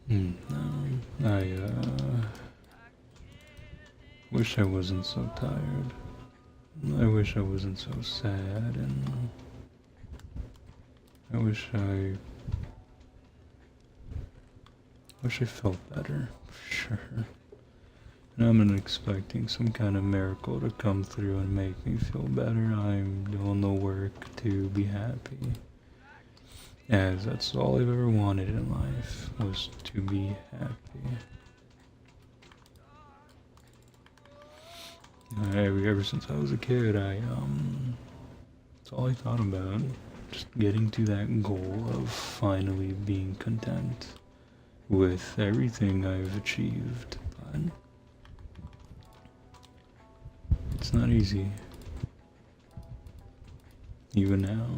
No, I wish I wasn't so tired. I wish I wasn't so sad, and I wish I felt better, for sure. And I'm not expecting some kind of miracle to come through and make me feel better. I'm doing the work to be happy. As that's all I've ever wanted in life, was to be happy. Ever since I was a kid, that's all I thought about. Just getting to that goal of finally being content with everything I've achieved. But it's not easy. Even now.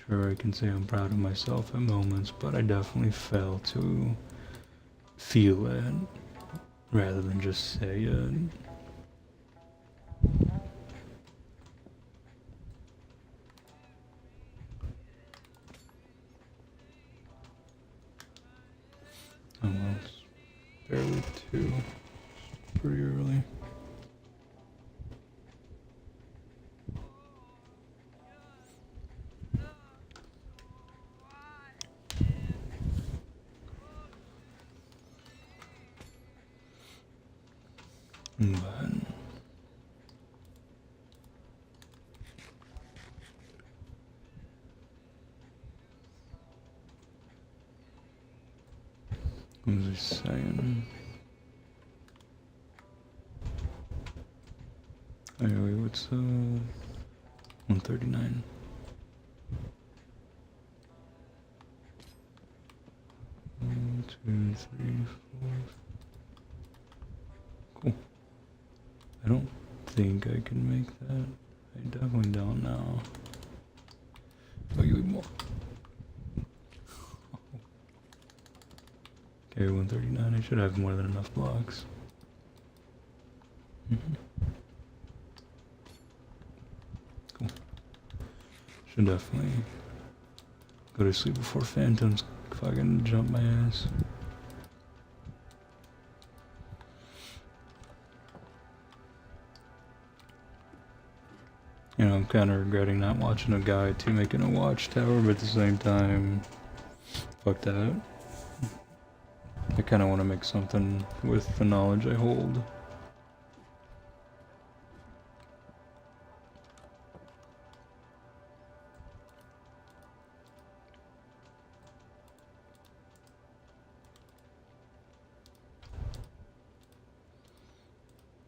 Sure, I can say I'm proud of myself at moments, but I definitely fail to feel it rather than just say it. Oh well, it's barely 2. Pretty early. But what was I saying? Anyway, what's 139? One, 2, 3, 4. Cool. I don't think I can make that. I definitely don't know. Oh, you need more. Okay, 139. I should have more than enough blocks. Cool. Should definitely go to sleep before phantoms fucking jump my ass. You know, I'm kind of regretting not watching a guide to making a watchtower, but at the same time, fuck that. I kind of want to make something with the knowledge I hold.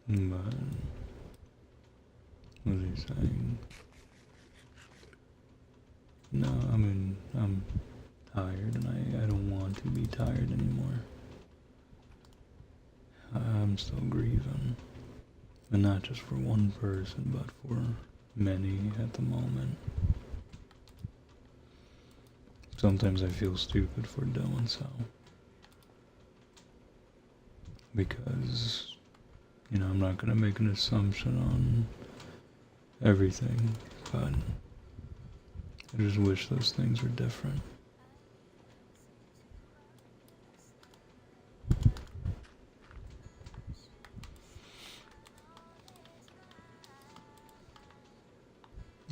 But what was he saying? No, I mean, I'm tired and I don't want to be tired anymore. I'm still grieving. And not just for one person, but for many at the moment. Sometimes I feel stupid for doing so. Because, you know, I'm not going to make an assumption on everything, but I just wish those things were different.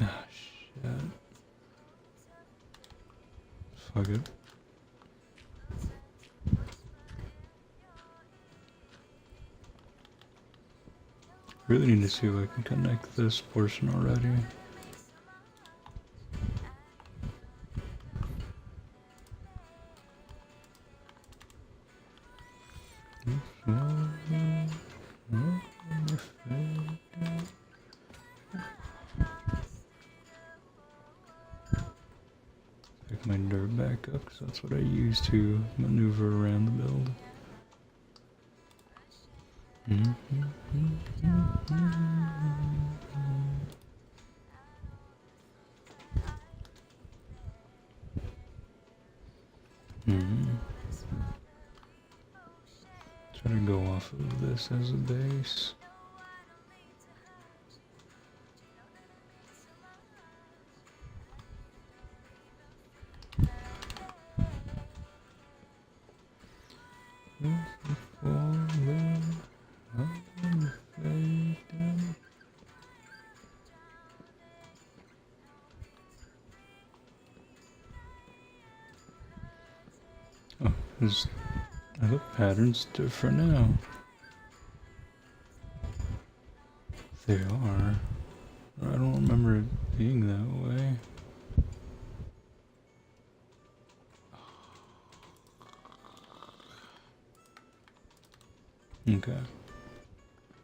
Ah, shit. Fuck it. Really need to see if I can connect this portion already. Pick my dirt back up, because that's what I use to maneuver around the build. Try to go off of this as a base. Are the patterns different now? They are. I don't remember it being that way. Okay.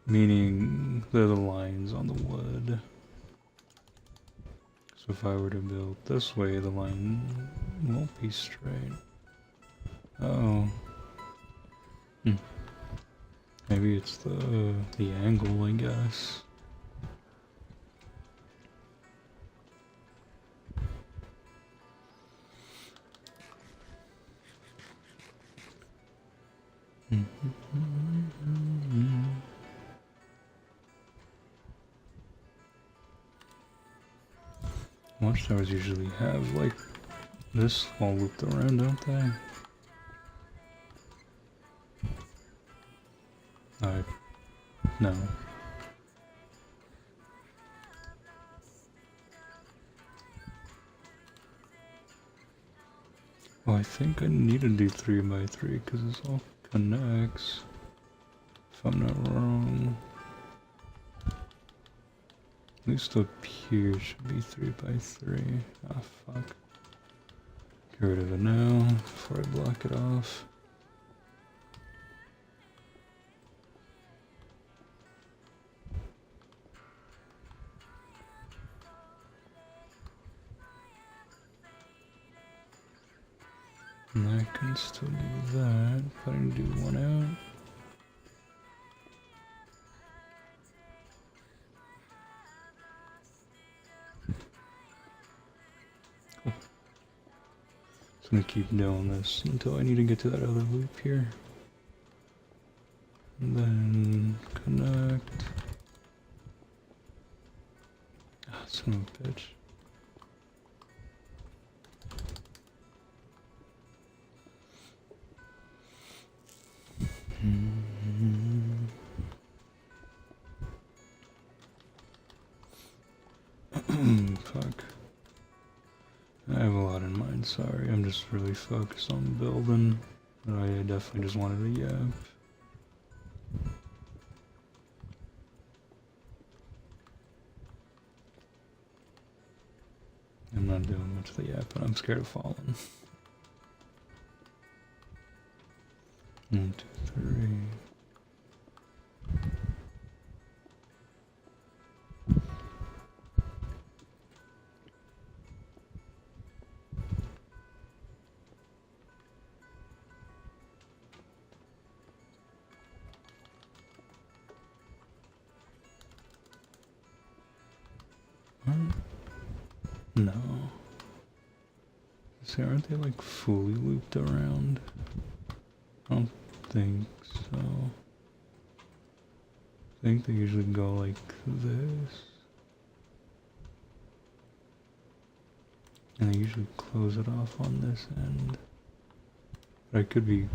Meaning they're the lines on the wood. So if I were to build this way, the line won't be straight. Oh. Maybe it's the angle, I guess. Watchtowers usually have like this all looped around, don't they? No. Well, I think I need to do 3x3 because this all connects. If I'm not wrong. At least up here should be 3x3. Ah, fuck. Get rid of it now before I block it off. And I can still do that, but I can do one out. Cool. So I'm gonna keep doing this until I need to get to that other loop here. And then connect. Ah, son of a bitch. Fuck. I have a lot in mind, sorry. I'm just really focused on building. I definitely just wanted a yap. I'm not doing much of the yap, but I'm scared of falling. 1, 2, 3. No. See, aren't they like fully looped around? I don't think so. I think they usually go like this. And they usually close it off on this end. But I could be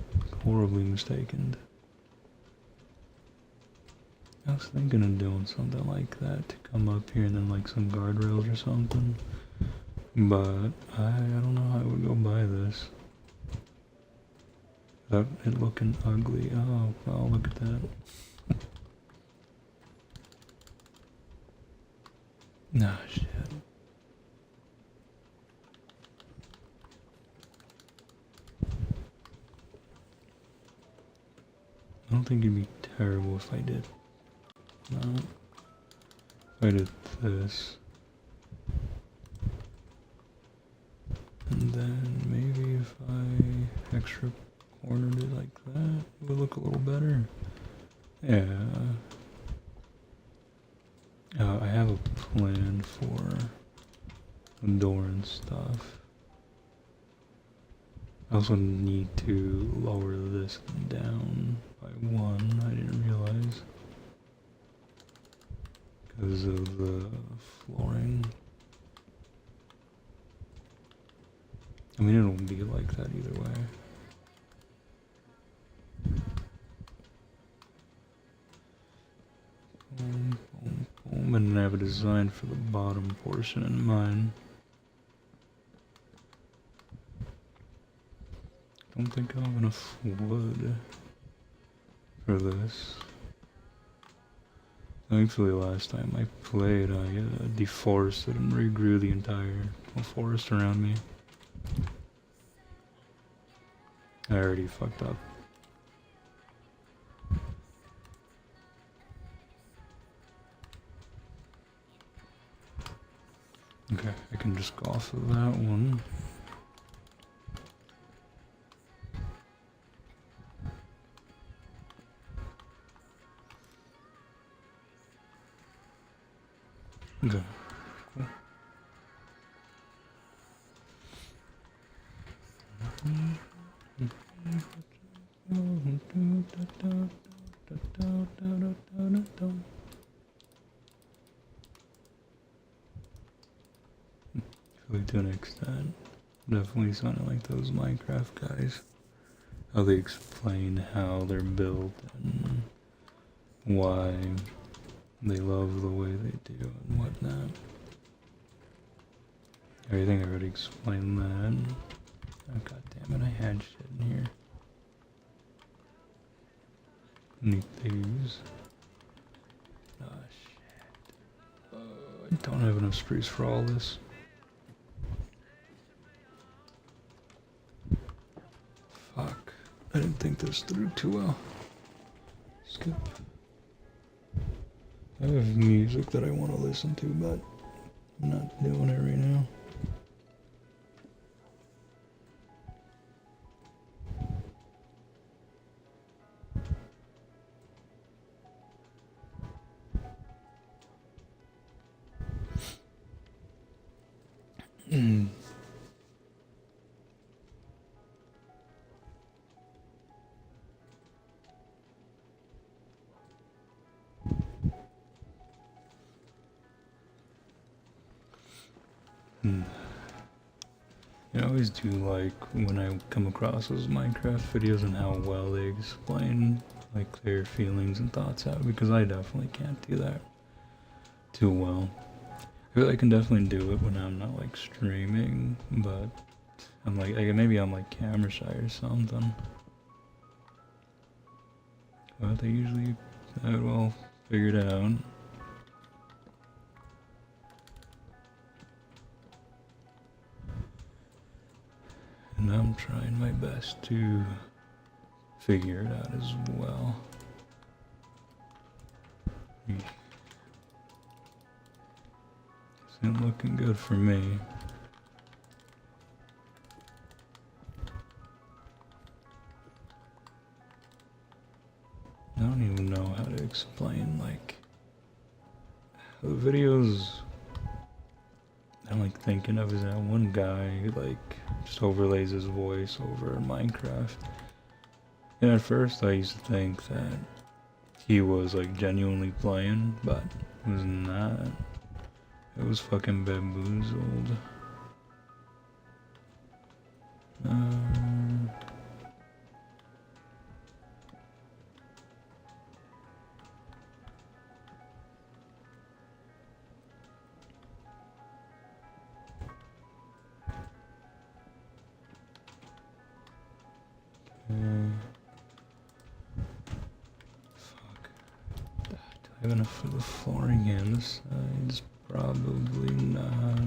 horribly mistaken. I was thinking of doing something like that to come up here and then like some guardrails or something. But I don't know how I would go by this. Without it looking ugly. Oh, well, look at that. Nah, shit. I don't think it'd be terrible if I did. No. If I did this. And then maybe if I extra cornered it like that, it would look a little better. Yeah. I have a plan for the door and stuff. I also need to lower this down by 1, I didn't realize. Because of the flooring. I mean, it'll be like that either way. Boom, boom, boom. And I have a design for the bottom portion in mind. don't think I'll have enough wood for this. Thankfully last time I played I deforested and regrew the entire forest around me. I already fucked up. Okay, I can just go off of that one. Okay, cool. Really to an extent. Definitely sounded like those Minecraft guys. How they explain how they're built and why they love the way they do and whatnot. I think I already explained that. Oh, god damn it, I had shit in here. Need these. Oh shit. I don't have enough spruce for all this. Fuck. I didn't think this through too well. Skip. I have music that I want to listen to, but I'm not doing it right now. I always do like when I come across those Minecraft videos and how well they explain like their feelings and thoughts out, because I definitely can't do that too well. I feel like I can definitely do it when I'm not like streaming, but I'm like maybe I'm like camera shy or something. But they usually have it well figured out. And I'm trying my best to figure it out as well. It's not looking good for me. I don't even know how to explain, like, the videos I'm like thinking of is that one guy who like just overlays his voice over Minecraft. And at first I used to think that he was like genuinely playing, but it was not. It was fucking bamboozled. Fuck. Do I have enough for the flooring and the sides? Probably not.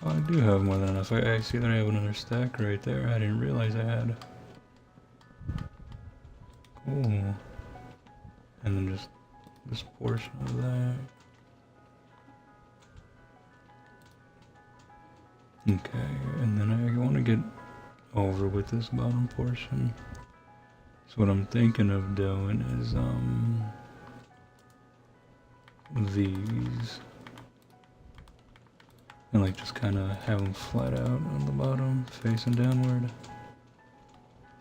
Oh, I do have more than enough. I see that I have another stack right there. I didn't realize I had. Cool. And then just this portion of that. Okay, and then I want to get over with this bottom portion. So what I'm thinking of doing is these, and like just kind of have them flat out on the bottom, facing downward,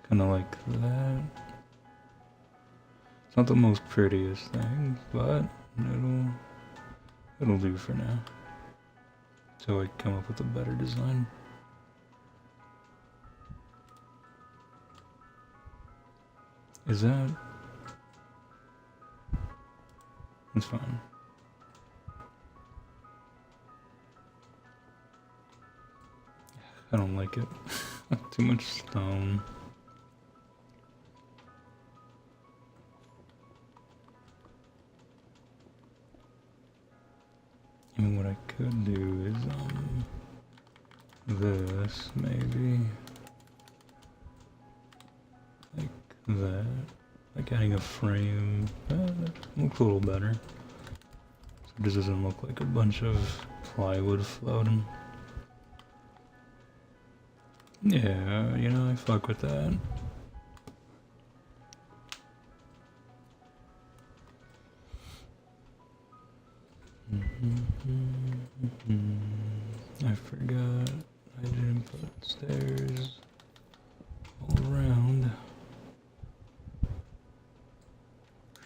kind of like that. It's not the most prettiest thing, but it'll do for now. So I come up with a better design. Is that? It's fine. I don't like it. Too much stone. I mean, what I could do is, this, maybe. Like that. Like adding a frame. That looks a little better. So it just doesn't look like a bunch of plywood floating. Yeah, you know, I fuck with that. I forgot I didn't put stairs all around.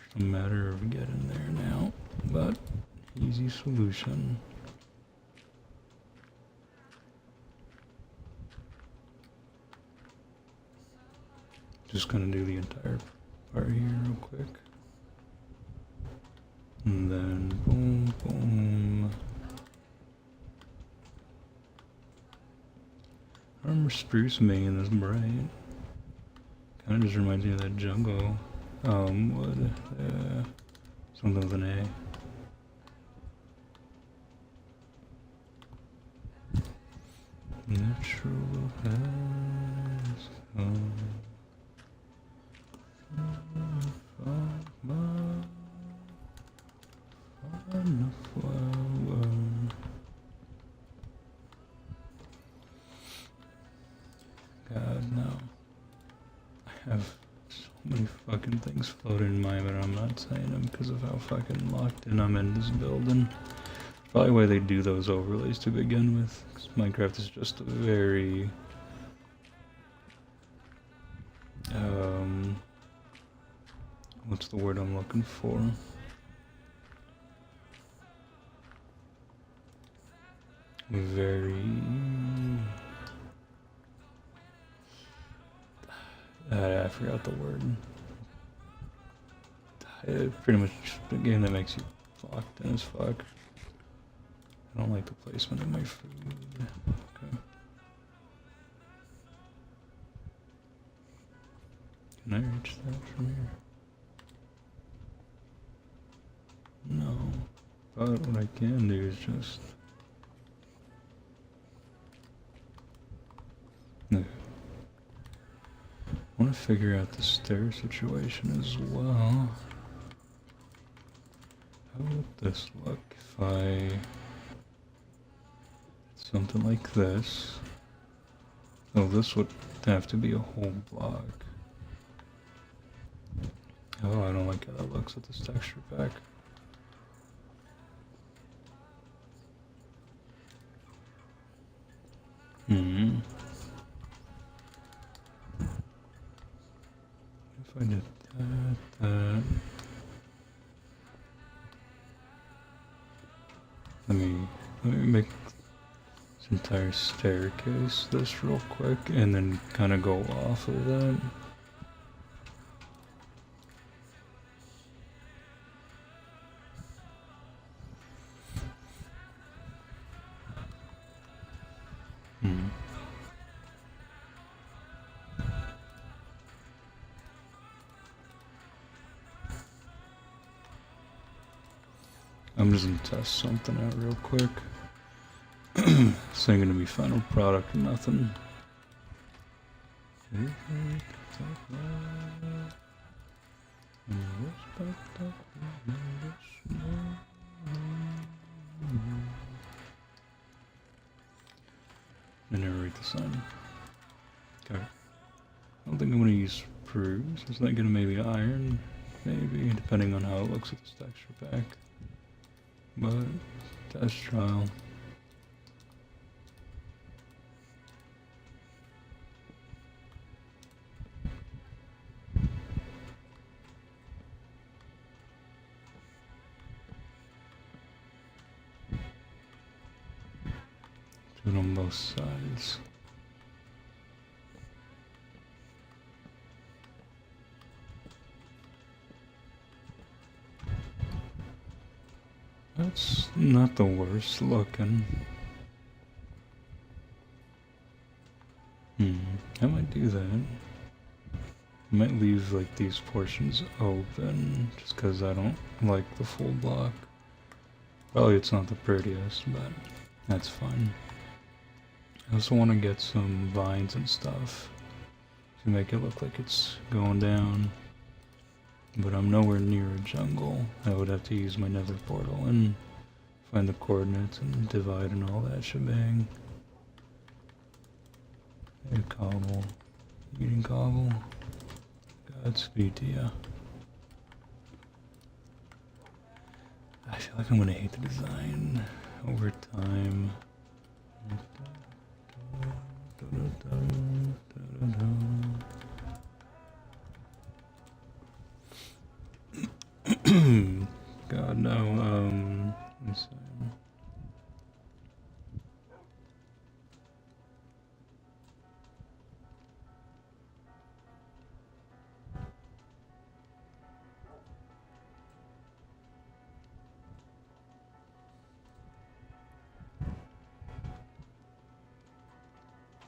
It's a matter of getting there now, but easy solution. Just gonna do the entire part here real quick. And then boom, boom. I remember spruce making this bright. Kinda just reminds me of that jungle. Wood. Something with an A. Natural has come. God, no. I have so many fucking things floating in my mind, but I'm not saying them because of how fucking locked in I'm in this building. Probably why they do those overlays to begin with, because Minecraft is just a very what's the word I'm looking for? Very I forgot the word. Pretty much a game that makes you locked in as fuck. I don't like the placement of my food. Okay. Can I reach that from here? No. But what I can do is just... No. I want to figure out the stair situation as well. How would this look if I... something like this? Oh, this would have to be a whole block. Oh, I don't like how that looks with this texture pack. If I did that. Let me make this entire staircase this real quick and then kind of go off of that. I'm just gonna test something out real quick. This ain't gonna be final product or nothing. I never read the sign. Okay. I don't think I'm gonna use spruce. I was thinking maybe iron, maybe, depending on how it looks with this texture pack. But test trial. Do it on both sides. That's not the worst looking. I might do that. I might leave like these portions open just because I don't like the full block. Probably it's not the prettiest, but that's fine. I also want to get some vines and stuff to make it look like it's going down. But I'm nowhere near a jungle. I would have to use my nether portal and find the coordinates and divide and all that shebang. Hey, cobble. Eating cobble. Godspeed to ya. I feel like I'm gonna hate the design over time. God no, let's see.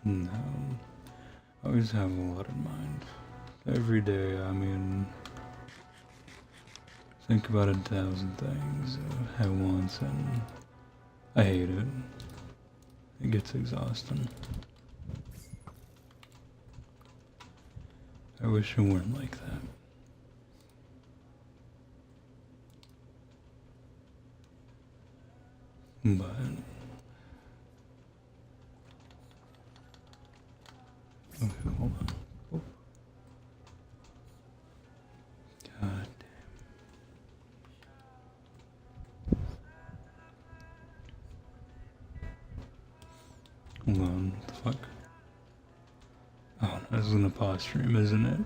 No, I always have a lot in mind. Every day, I mean, think about 1,000 things at once, and I hate it. It gets exhausting. I wish it weren't like that. But okay, hold on. Oh. God damn. Hold on. What the fuck? Oh, no, this is an apostrophe, isn't it?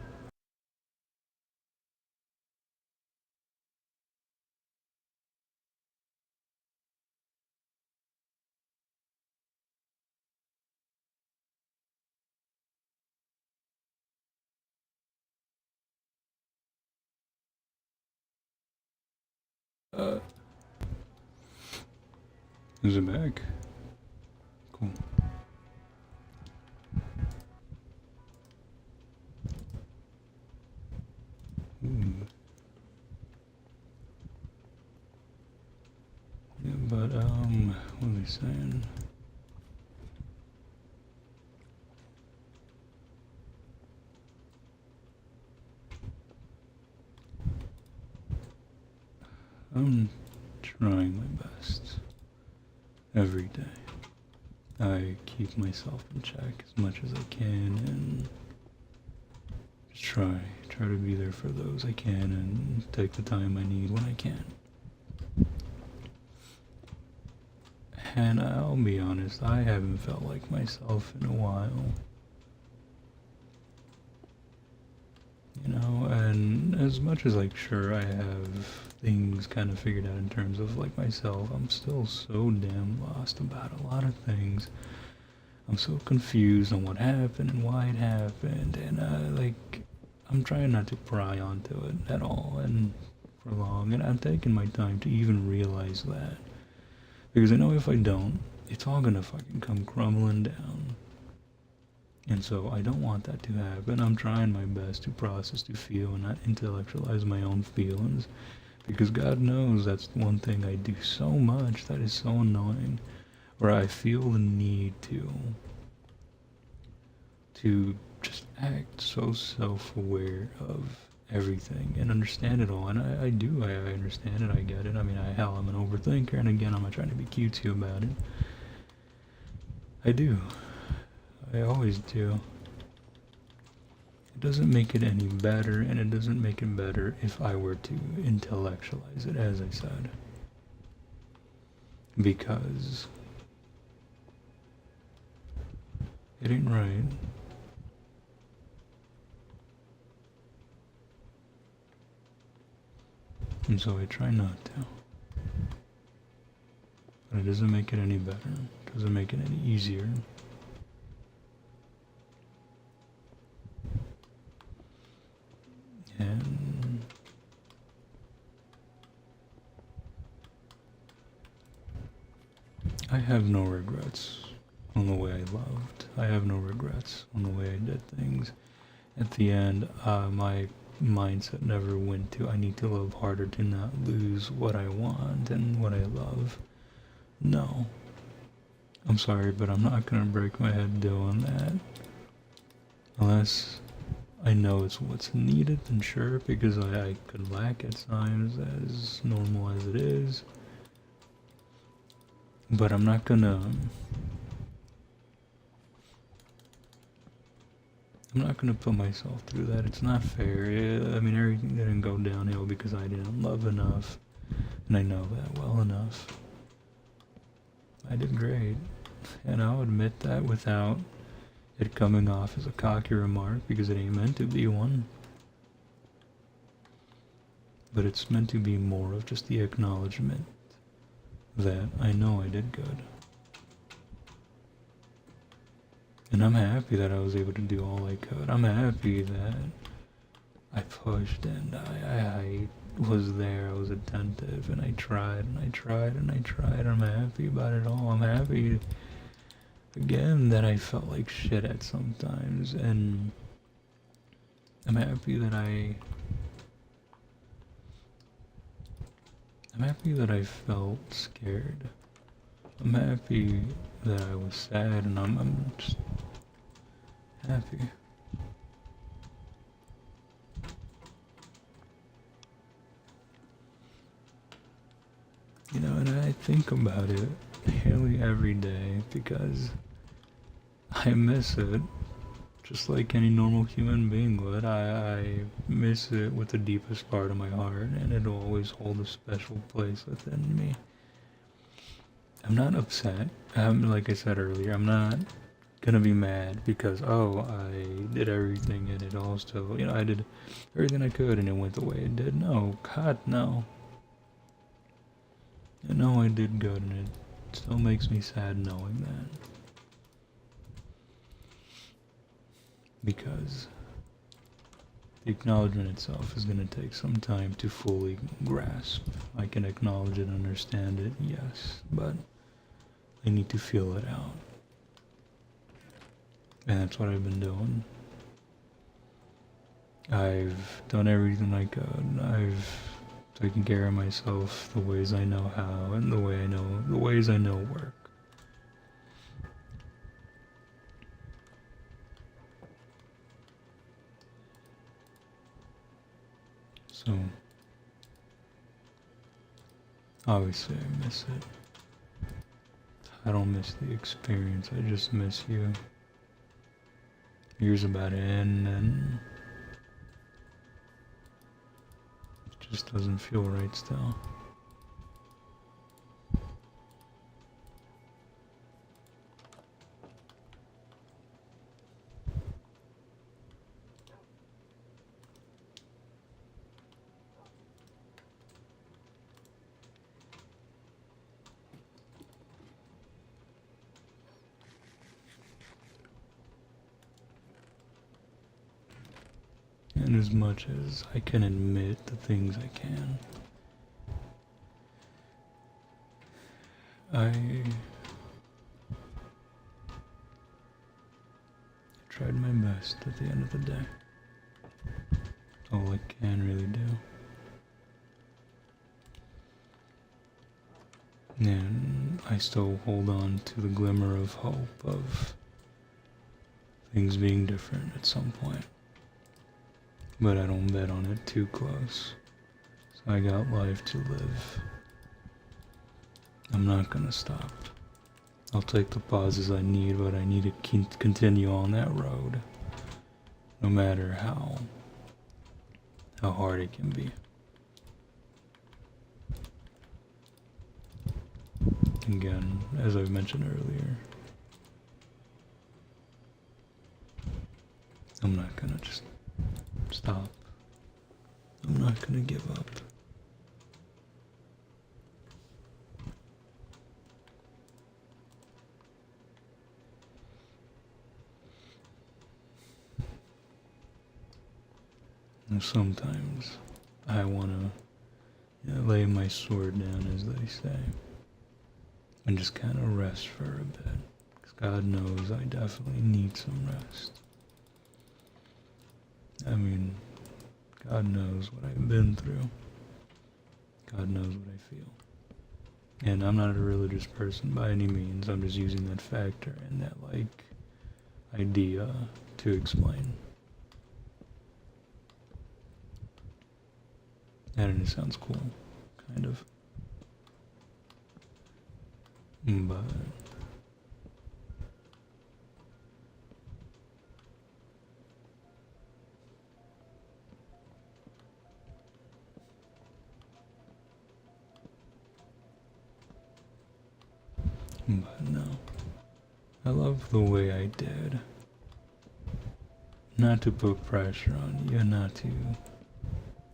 Is it back? Cool. Ooh. Yeah, but what are they saying? I'm trying my best every day. I keep myself in check as much as I can and just try to be there for those I can and take the time I need when I can. And I'll be honest, I haven't felt like myself in a while. You know, and as much as like sure I have things kind of figured out in terms of like myself, I'm still so damn lost about a lot of things. I'm so confused on what happened and why it happened, and like I'm trying not to pry onto it at all and for long, and I'm taking my time to even realize that because I know if I don't, it's all gonna fucking come crumbling down. And so I don't want that to happen. I'm trying my best to process, to feel, and not intellectualize my own feelings. Because God knows that's one thing I do so much that is so annoying. Where I feel the need to just act so self-aware of everything and understand it all. And I do, I understand it, I get it. I mean, hell, I'm an overthinker, and again, I'm not trying to be cutesy about it. I do. I always do. It doesn't make it any better, and it doesn't make it better if I were to intellectualize it, as I said. Because it ain't right. And so I try not to. But it doesn't make it any better. It doesn't make it any easier. And I have no regrets on the way I loved. I have no regrets on the way I did things. At the end, my mindset never went to I need to love harder to not lose what I want and what I love. No. I'm sorry, but I'm not gonna break my head doing that. Unless I know it's what's needed, then sure, because I could lack at times, as normal as it is. But I'm not gonna put myself through that. It's not fair. I mean, everything didn't go downhill because I didn't love enough, and I know that well enough. I did great, and I'll admit that without it coming off as a cocky remark, because it ain't meant to be one. But it's meant to be more of just the acknowledgement that I know I did good. And I'm happy that I was able to do all I could. I'm happy that I pushed and I was there, I was attentive, and I tried and I tried and I tried. I'm happy about it all. I'm happy, again, that I felt like shit at sometimes, and I'm happy that I felt scared. I'm happy that I was sad, and I'm just happy. You know, and I think about it nearly every day because I miss it, just like any normal human being would. I miss it with the deepest part of my heart, and it'll always hold a special place within me. I'm not upset. Like I said earlier, I'm not gonna be mad because, oh, I did everything and it all still, I did everything I could and it went the way it did. No, God, no. I know I did good, and it still makes me sad knowing that. Because the acknowledgement itself is going to take some time to fully grasp. I can acknowledge it, understand it, yes, but I need to feel it out. And that's what I've been doing. I've done everything I could. I've taken care of myself the ways I know how, and the ways I know work. So, obviously I miss it. I don't miss the experience, I just miss you. Years about to end, and it just doesn't feel right still. And as much as I can admit the things I can, I tried my best at the end of the day. All I can really do. And I still hold on to the glimmer of hope of things being different at some point. But I don't bet on it too close. So I got life to live. I'm not gonna stop. I'll take the pauses I need, but I need to continue on that road. No matter how hard it can be. Again, as I mentioned earlier, I'm not gonna just stop. I'm not gonna give up. And sometimes I wanna lay my sword down, as they say. and just kind of rest for a bit. Because God knows I definitely need some rest. I mean, God knows what I've been through. God knows what I feel. And I'm not a religious person by any means. I'm just using that factor and that, like, idea to explain. And it sounds cool, kind of. But no. I love the way I did. Not to put pressure on you, not to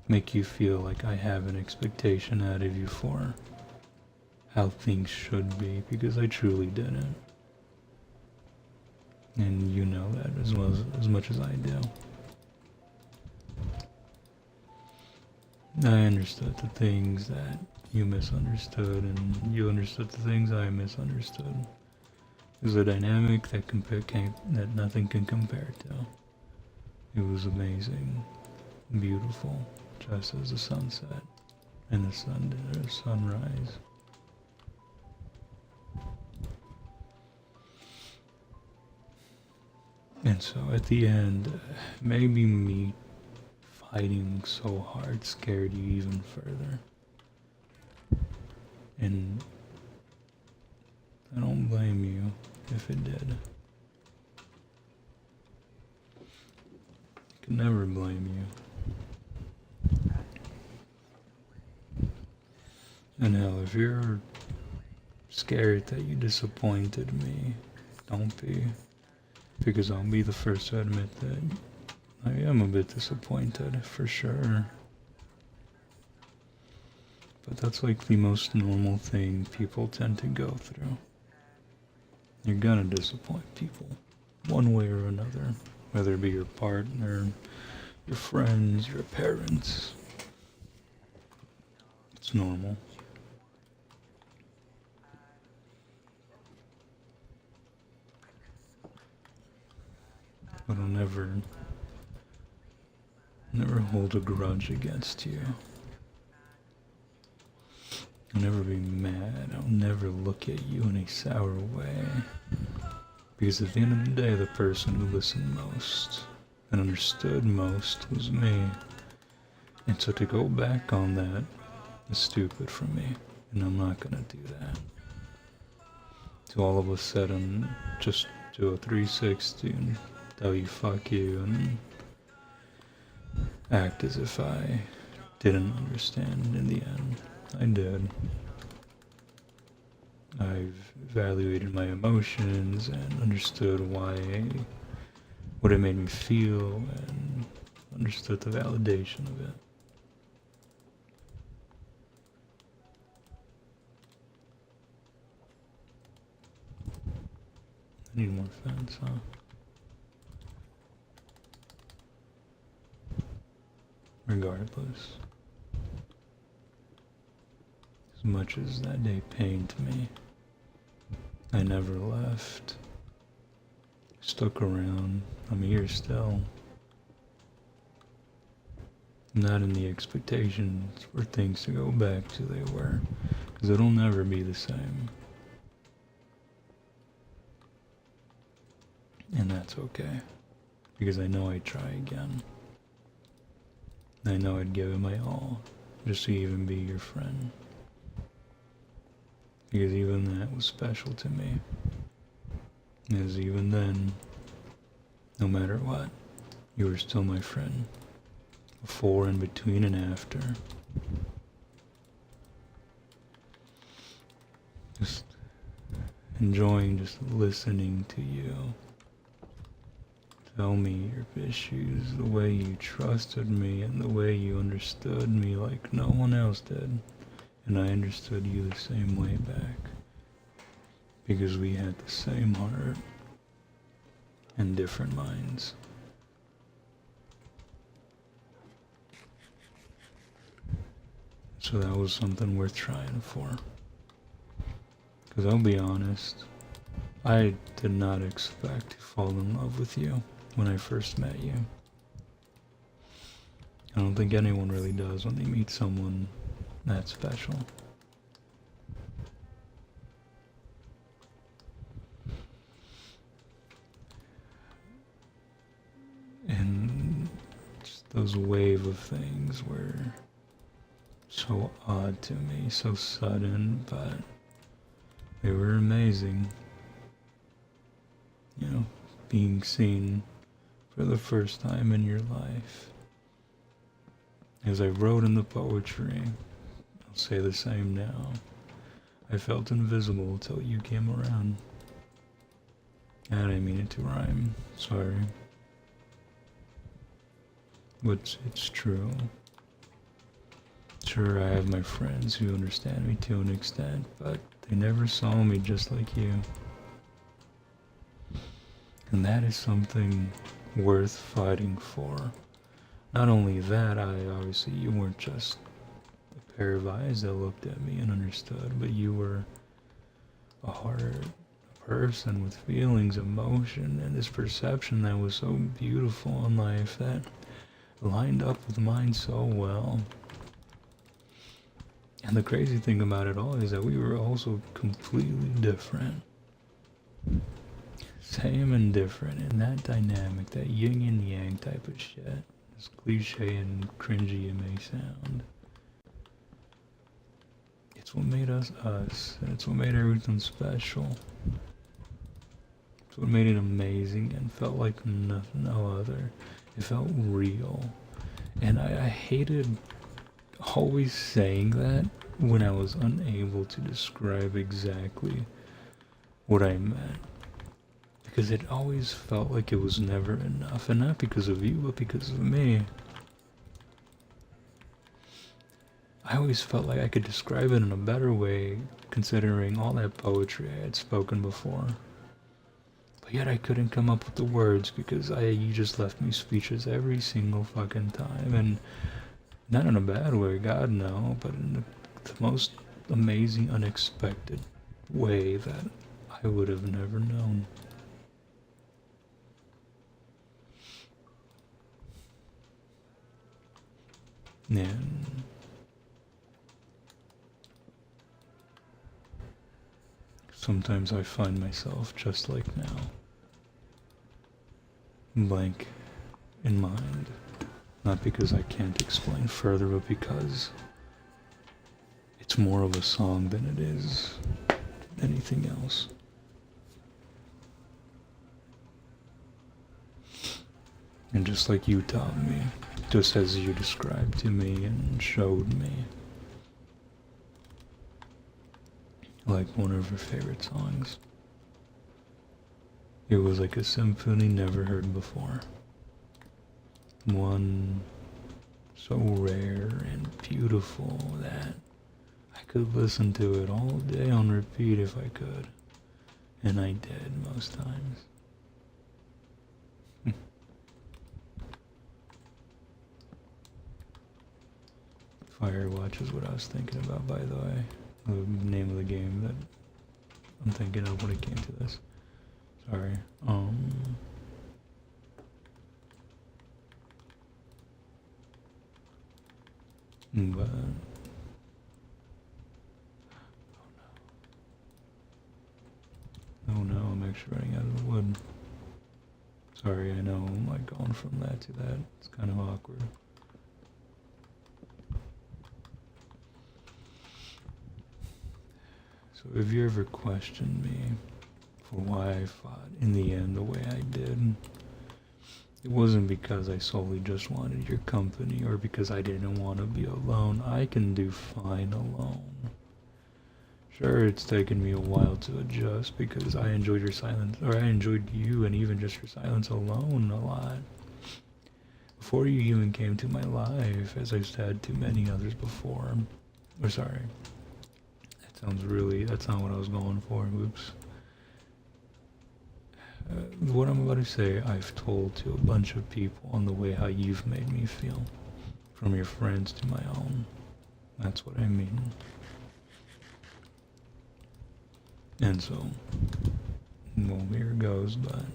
make you feel like I have an expectation out of you for how things should be, because I truly didn't. And you know that as much as I do. I understood the things that you misunderstood, and you understood the things I misunderstood. It was a dynamic that nothing can compare to. It was amazing, beautiful, just as the sunset and the sunrise. And so at the end, maybe me fighting so hard scared you even further. And I don't blame you if it did. I could never blame you. And hell, if you're scared that you disappointed me, don't be. Because I'll be the first to admit that I am a bit disappointed, for sure. But that's like the most normal thing people tend to go through. You're gonna disappoint people, one way or another. Whether it be your partner, your friends, your parents. It's normal. But I'll never hold a grudge against you. I'll never be mad. I'll never look at you in a sour way. Because at the end of the day, the person who listened most and understood most was me. And so to go back on that is stupid for me. And I'm not gonna do that. To all of a sudden, just do a 360 and tell you fuck you and act as if I didn't understand in the end. I did. I've evaluated my emotions and understood what it made me feel, and understood the validation of it. I need more fence, huh? Regardless. As much as that day pained me, I never left. Stuck around. I'm here still. Not in the expectations for things to go back to they were, because it'll never be the same. And that's okay, because I know I'd try again. I know I'd give it my all, just to even be your friend. Because even that was special to me. Because even then, no matter what, you were still my friend. Before and between and after. Just enjoying just listening to you. Tell me your issues, the way you trusted me and the way you understood me like no one else did. And I understood you the same way back. Because we had the same heart and different minds. So that was something worth trying for. Because I'll be honest, I did not expect to fall in love with you when I first met you. I don't think anyone really does when they meet someone that special. And just those wave of things were so odd to me, so sudden, but they were amazing. You know, being seen for the first time in your life. As I wrote in the poetry, I'll say the same now. I felt invisible till you came around. I didn't mean it to rhyme, sorry. But it's true. Sure, I have my friends who understand me to an extent, but they never saw me just like you. And that is something worth fighting for. Not only that, obviously you weren't just a pair of eyes that looked at me and understood, but you were a heart, a person with feelings, emotion, and this perception that was so beautiful in life that lined up with mine so well. And the crazy thing about it all is that we were also completely different. Same and different in that dynamic, that yin and yang type of shit. As cliche and cringy it may sound. It's what made us us, and it's what made everything special. It's what made it amazing and felt like no other. It felt real. And I hated always saying that when I was unable to describe exactly what I meant. Because it always felt like it was never enough, and not because of you, but because of me. I always felt like I could describe it in a better way, considering all that poetry I had spoken before. But yet I couldn't come up with the words because you just left me speechless every single fucking time, and not in a bad way, God no, but in the most amazing, unexpected way that I would have never known. And sometimes I find myself just like now, blank in mind, not because I can't explain further, but because it's more of a song than it is anything else. And just like you taught me, just as you described to me and showed me, like one of her favorite songs. It was like a symphony never heard before. One so rare and beautiful that I could listen to it all day on repeat if I could. And I did most times. Firewatch is what I was thinking about, by the way. The name of the game that I'm thinking of when it came to this. Sorry. But oh no, I'm actually running out of wood. Sorry, I know I'm like going from that to that. It's kind of awkward. So if you ever questioned me for why I fought in the end the way I did, it wasn't because I solely just wanted your company or because I didn't want to be alone. I can do fine alone. Sure, it's taken me a while to adjust because I enjoyed your silence, or I enjoyed you and even just your silence alone a lot. Before you even came to my life, as I've said to many others before. Or sorry. That's not what I was going for, oops. What I'm about to say, I've told to a bunch of people on the way how you've made me feel. From your friends to my own. That's what I mean. And so, well, here goes, but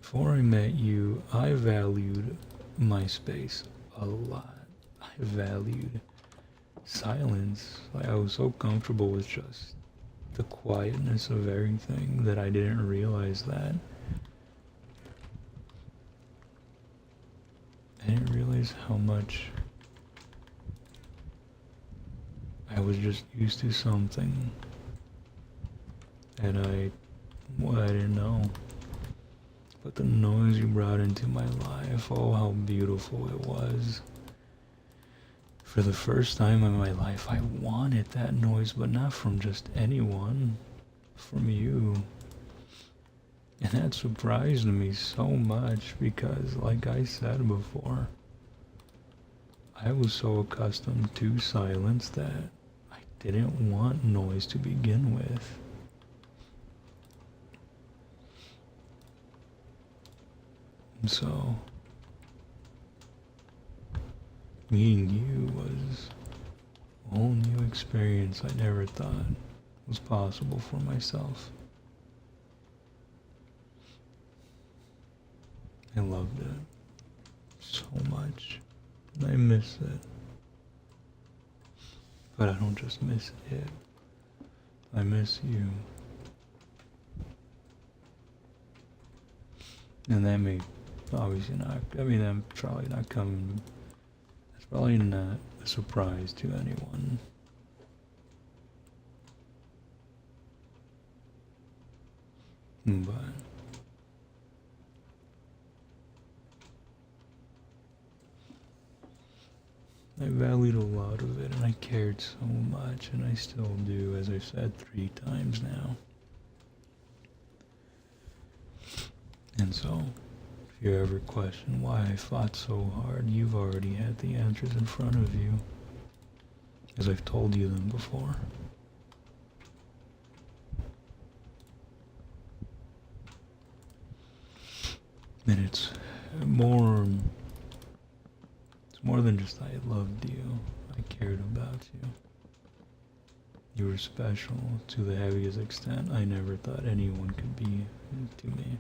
before I met you, I valued my space a lot. I valued silence. Like, I was so comfortable with just the quietness of everything that I didn't realize that. I didn't realize how much I was just used to something that I didn't know. But the noise you brought into my life, oh, how beautiful it was. For the first time in my life, I wanted that noise, but not from just anyone, from you. And that surprised me so much because, like I said before, I was so accustomed to silence that I didn't want noise to begin with. And so, meeting you was a whole new experience I never thought was possible for myself. I loved it so much, and I miss it. But I don't just miss it, I miss you. And that may obviously not, I'm probably not coming, that's probably not a surprise to anyone. But I valued a lot of it, and I cared so much, and I still do, as I've said 3 times now. And so, if you ever question why I fought so hard, you've already had the answers in front of you, as I've told you them before. And it's more than just I loved you. I cared about you. You were special to the heaviest extent I never thought anyone could be to me.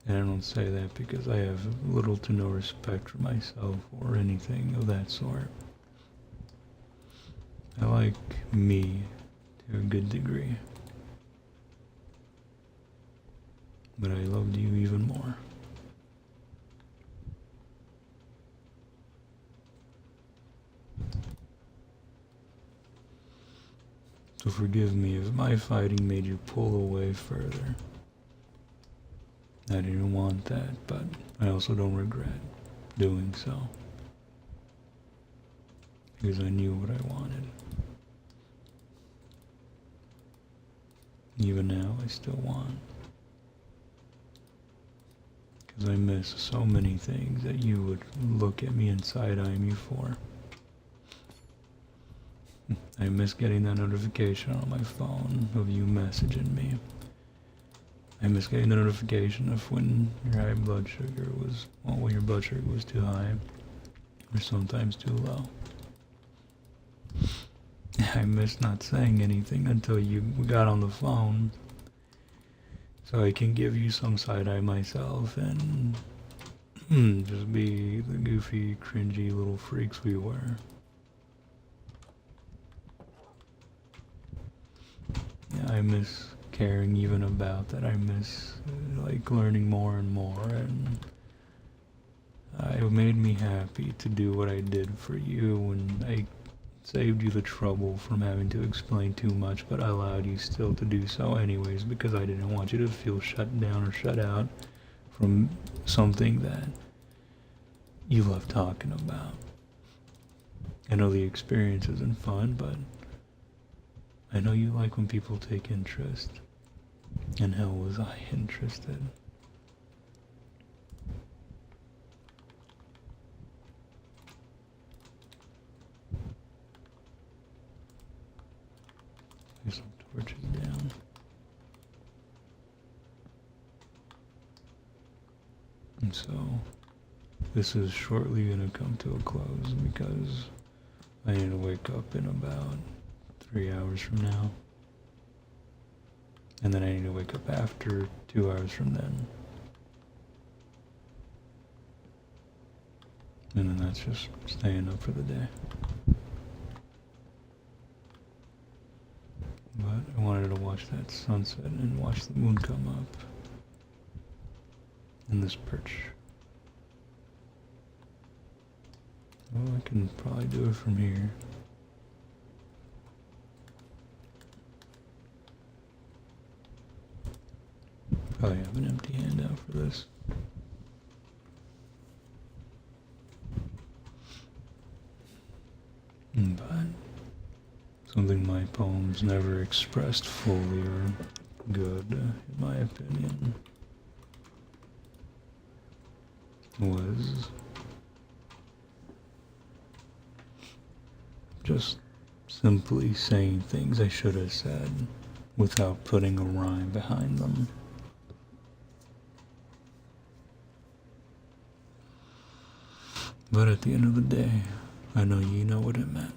And I don't say that because I have little to no respect for myself or anything of that sort. I like me to a good degree. But I loved you even more. So forgive me if my fighting made you pull away further. I didn't want that, but I also don't regret doing so. Because I knew what I wanted. Even now, I still want. Because I miss so many things that you would look at me and side-eye me for. I miss getting that notification on my phone of you messaging me. I miss getting the notification of when your high blood sugar was, well, when your blood sugar was too high, or sometimes too low. I miss not saying anything until you got on the phone, so I can give you some side-eye myself and just be the goofy, cringy little freaks we were. Yeah, I miss caring even about that. I miss like learning more and more, and it made me happy to do what I did for you, and I saved you the trouble from having to explain too much, but I allowed you still to do so anyways because I didn't want you to feel shut down or shut out from something that you love talking about. I know the experience isn't fun, but I know you like when people take interest, and hell was I interested. There's some torches down. And so, this is shortly going to come to a close because I need to wake up in about 3 hours from now. And then I need to wake up after 2 hours from then. And then that's just staying up for the day. But I wanted to watch that sunset and watch the moon come up. In this perch. Well, I can probably do it from here. Probably have an empty handout for this. But something my poems never expressed fully or good, in my opinion, was just simply saying things I should have said without putting a rhyme behind them. But at the end of the day, I know you know what it meant.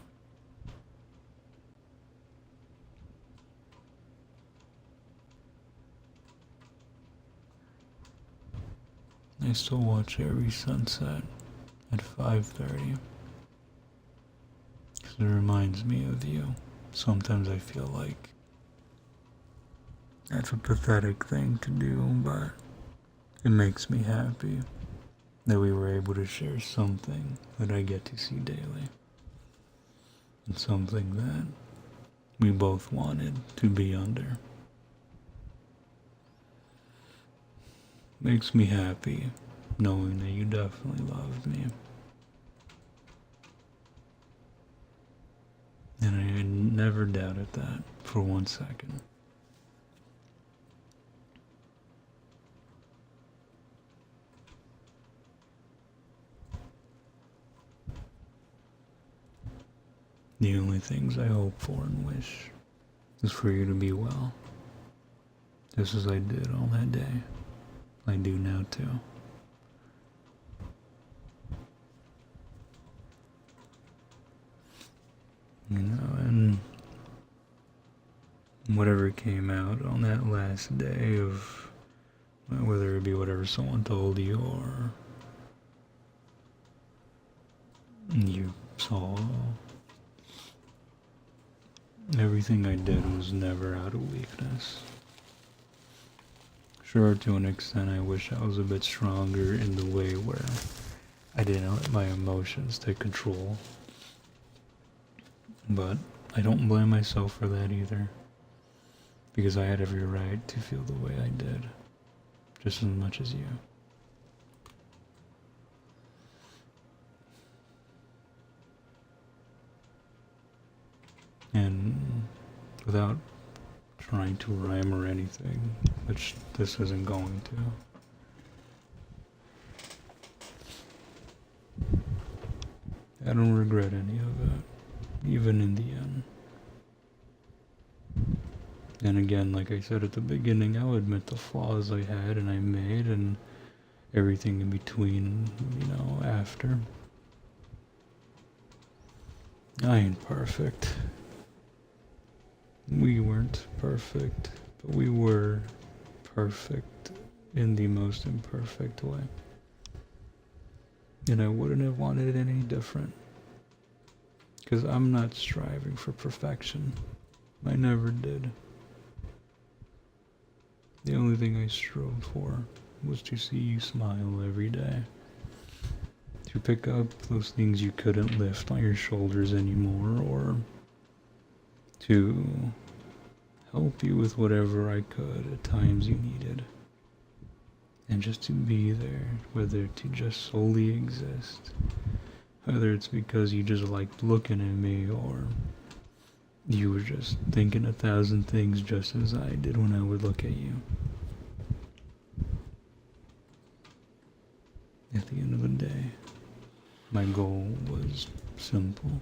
I still watch every sunset at 5:30. Because it reminds me of you. Sometimes I feel like that's a pathetic thing to do, but it makes me happy that we were able to share something that I get to see daily. And something that we both wanted to be under. Makes me happy knowing that you definitely loved me. And I never doubted that for 1 second. The only things I hope for and wish is for you to be well. Just as I did on that day. I do now too. You know, and whatever came out on that last day of, whether it be whatever someone told you or you saw, everything I did was never out of weakness. Sure, to an extent, I wish I was a bit stronger in the way where I didn't let my emotions take control. But I don't blame myself for that either, because I had every right to feel the way I did, just as much as you. And without trying to rhyme or anything, which this isn't going to, I don't regret any of it. Even in the end. And again, like I said at the beginning, I'll admit the flaws I had and I made and everything in between, after. I ain't perfect. We weren't perfect, but we were perfect in the most imperfect way. And I wouldn't have wanted it any different. Because I'm not striving for perfection. I never did. The only thing I strove for was to see you smile every day. To pick up those things you couldn't lift on your shoulders anymore, or to help you with whatever I could at times you needed. And just to be there, whether to just solely exist. Whether it's because you just liked looking at me or you were just thinking 1,000 things just as I did when I would look at you. At the end of the day, my goal was simple.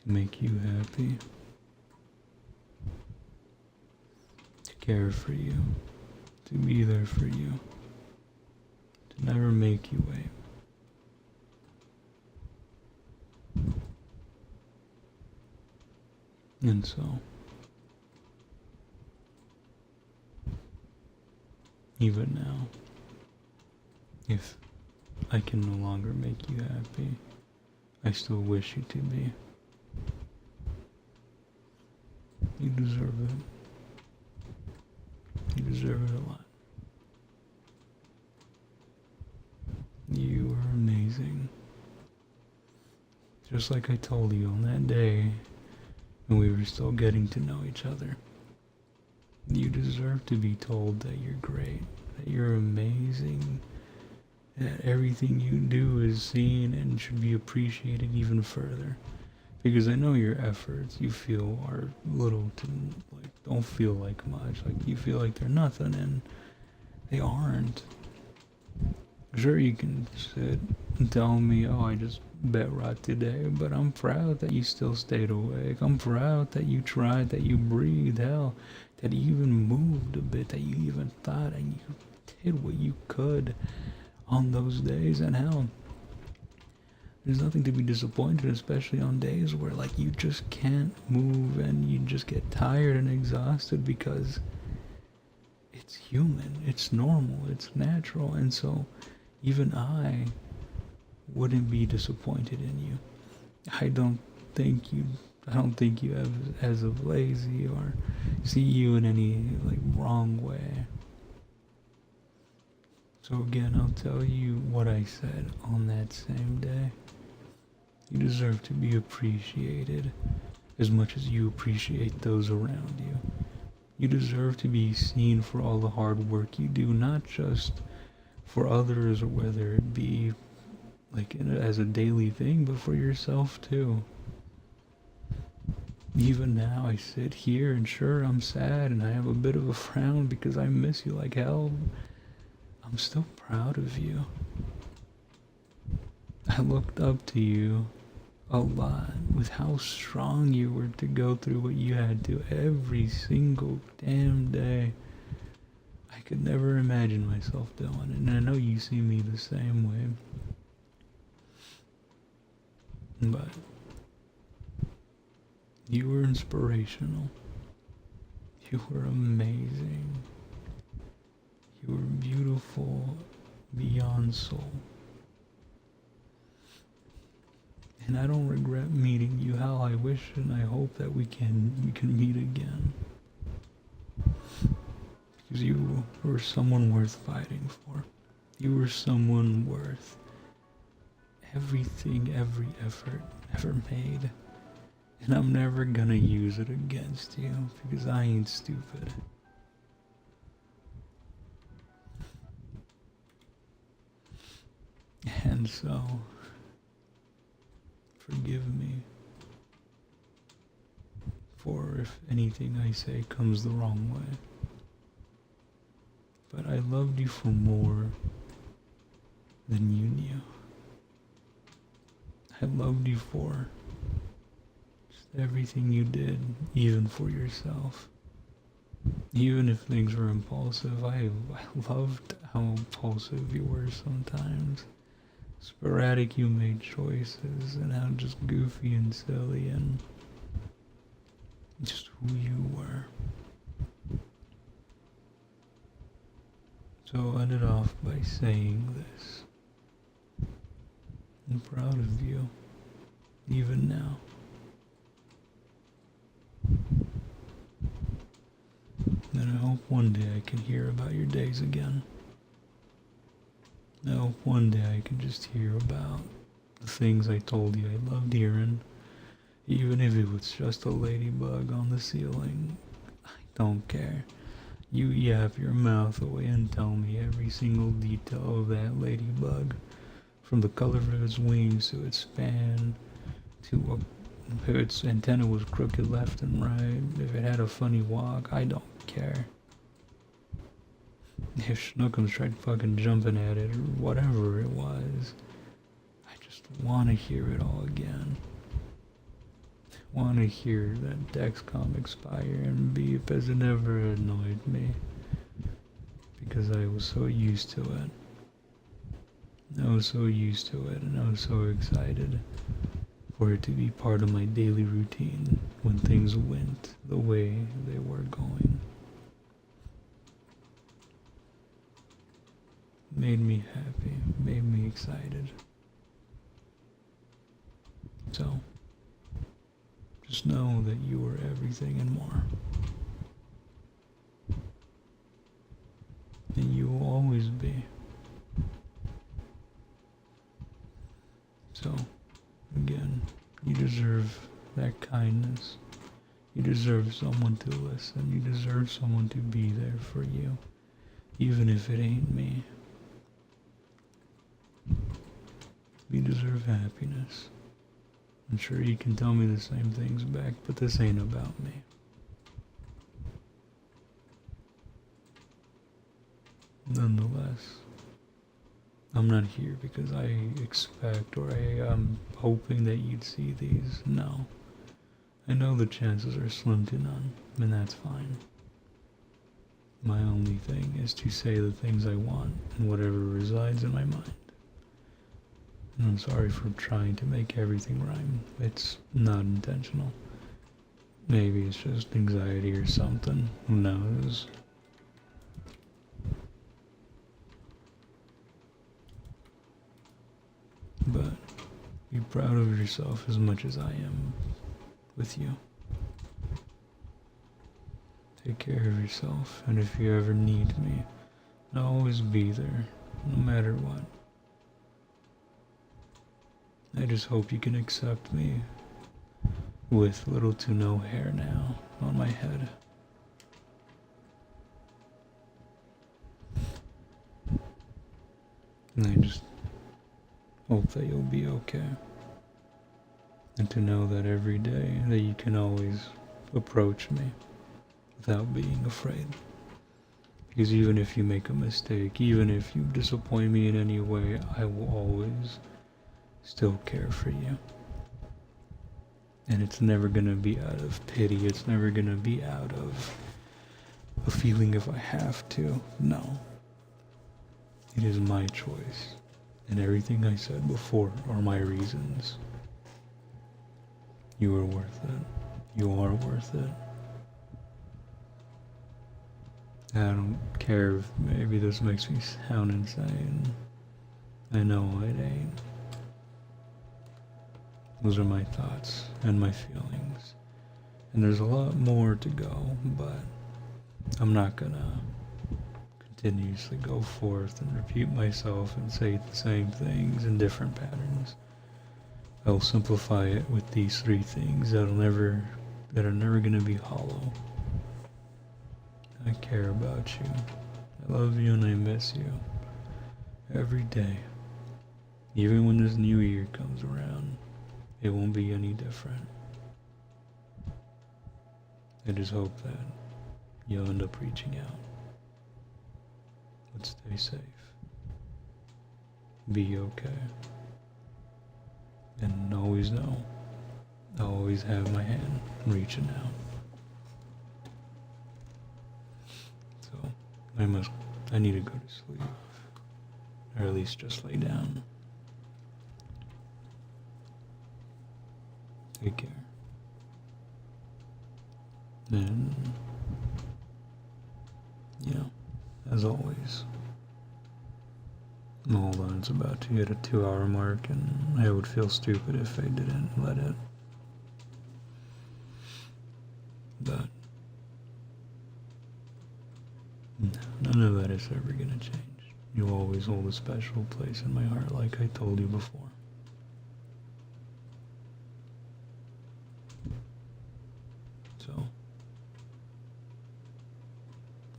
To make you happy. To care for you. To be there for you. To never make you wait. And so, even now, if I can no longer make you happy, I still wish you to be. You deserve it. You deserve it a lot. You are amazing. Just like I told you on that day when we were still getting to know each other. You deserve to be told that you're great, that you're amazing, that everything you do is seen and should be appreciated even further. Because I know your efforts you feel are little to, like, don't feel like much. Like, you feel like they're nothing, and they aren't. Sure, you can sit and tell me, oh, I just bet rot today, but I'm proud that you still stayed awake. I'm proud that you tried, that you breathed, hell, that you even moved a bit, that you even thought, and you did what you could on those days. And hell, there's nothing to be disappointed, especially on days where, like, you just can't move and you just get tired and exhausted, because it's human, it's normal, it's natural. And so even I wouldn't be disappointed in you. I don't think you have as of lazy or see you in any, like, wrong way. So again, I'll tell you what I said on that same day. You deserve to be appreciated as much as you appreciate those around you. You deserve to be seen for all the hard work you do, not just for others or whether it be like as a daily thing, but for yourself too. Even now I sit here and sure, I'm sad and I have a bit of a frown because I miss you like hell. I'm still proud of you. I looked up to you a lot with how strong you were to go through what you had to every single damn day. I could never imagine myself doing it, and I know you see me the same way. But you were inspirational. You were amazing. You were beautiful beyond soul. And I don't regret meeting you. Hell, I wish and I hope that we can meet again. Because you were someone worth fighting for. You were someone worth everything, every effort ever made. And I'm never gonna use it against you because I ain't stupid. And so, forgive me for if anything I say comes the wrong way. But I loved you for more than you knew. I loved you for just everything you did, even for yourself. Even if things were impulsive, I loved how impulsive you were sometimes. Sporadic you made choices, and how just goofy and silly and just who you were. So I'll end it off by saying this. I'm proud of you, even now. And I hope one day I can hear about your days again. I hope one day I can just hear about the things I told you I loved hearing, even if it was just a ladybug on the ceiling. I don't care. You yap your mouth away and tell me every single detail of that ladybug, from the color of its wings to its span, to if its antenna was crooked left and right, if it had a funny walk. I don't care. If Schnookums tried fucking jumping at it or whatever it was, I just want to hear it all again. I want to hear that Dexcom expire and beep as it never annoyed me, because I was so used to it. I was so used to it, and I was so excited for it to be part of my daily routine when things went the way they were going. Made me happy, made me excited. So, just know that you are everything and more. And you will always be. So, again, you deserve that kindness. You deserve someone to listen. You deserve someone to be there for you, even if it ain't me. You deserve happiness. I'm sure you can tell me the same things back, but this ain't about me. Nonetheless, I'm not here because I expect or I'm hoping that you'd see these. No. I know the chances are slim to none, and that's fine. My only thing is to say the things I want and whatever resides in my mind. And I'm sorry for trying to make everything rhyme. It's not intentional. Maybe it's just anxiety or something. Who knows? But be proud of yourself as much as I am with you. Take care of yourself, and if you ever need me, I'll always be there, no matter what. I just hope you can accept me with little to no hair now on my head. And I just hope that you'll be okay. And to know that every day that you can always approach me without being afraid. Because even if you make a mistake, even if you disappoint me in any way, I will always still care for you. And it's never gonna be out of pity, it's never gonna be out of a feeling if I have to. No. It is my choice. And everything I said before are my reasons. You are worth it. You are worth it. I don't care if maybe this makes me sound insane. I know it ain't. Those are my thoughts and my feelings. And there's a lot more to go, but I'm not gonna continuously go forth and repeat myself and say the same things in different patterns. I'll simplify it with these three things that are never gonna be hollow. I care about you. I love you and I miss you. Every day. Even when this new year comes around, it won't be any different. I just hope that you'll end up reaching out. But stay safe. Be okay. And always know, I always have my hand reaching out. So, I need to go to sleep. Or at least just lay down. Take care. And, as always, hold on, it's about to hit a 2-hour mark, and I would feel stupid if I didn't let it. But none of that is ever gonna change. You'll always hold a special place in my heart, like I told you before. So,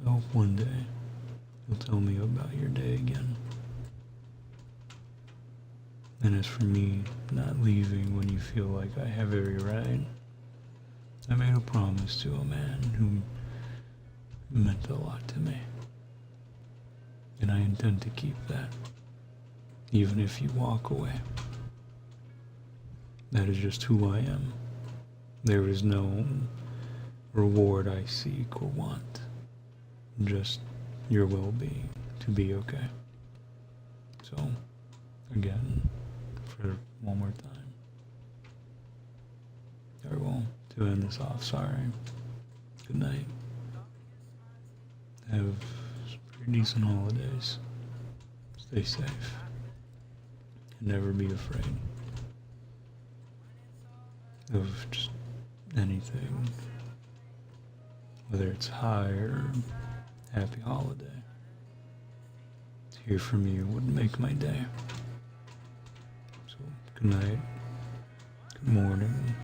I hope one day you'll tell me about your day again. And as for me not leaving when you feel like I have every right, I made a promise to a man who meant a lot to me. And I intend to keep that, even if you walk away. That is just who I am. There is no reward I seek or want, just your well-being, to be okay. So, again, for one more time, to end this off. Sorry. Good night. Have some pretty decent holidays. Stay safe. And never be afraid of just anything. Whether it's hi or happy holiday. To hear from you would make my day. So, good night. Good morning.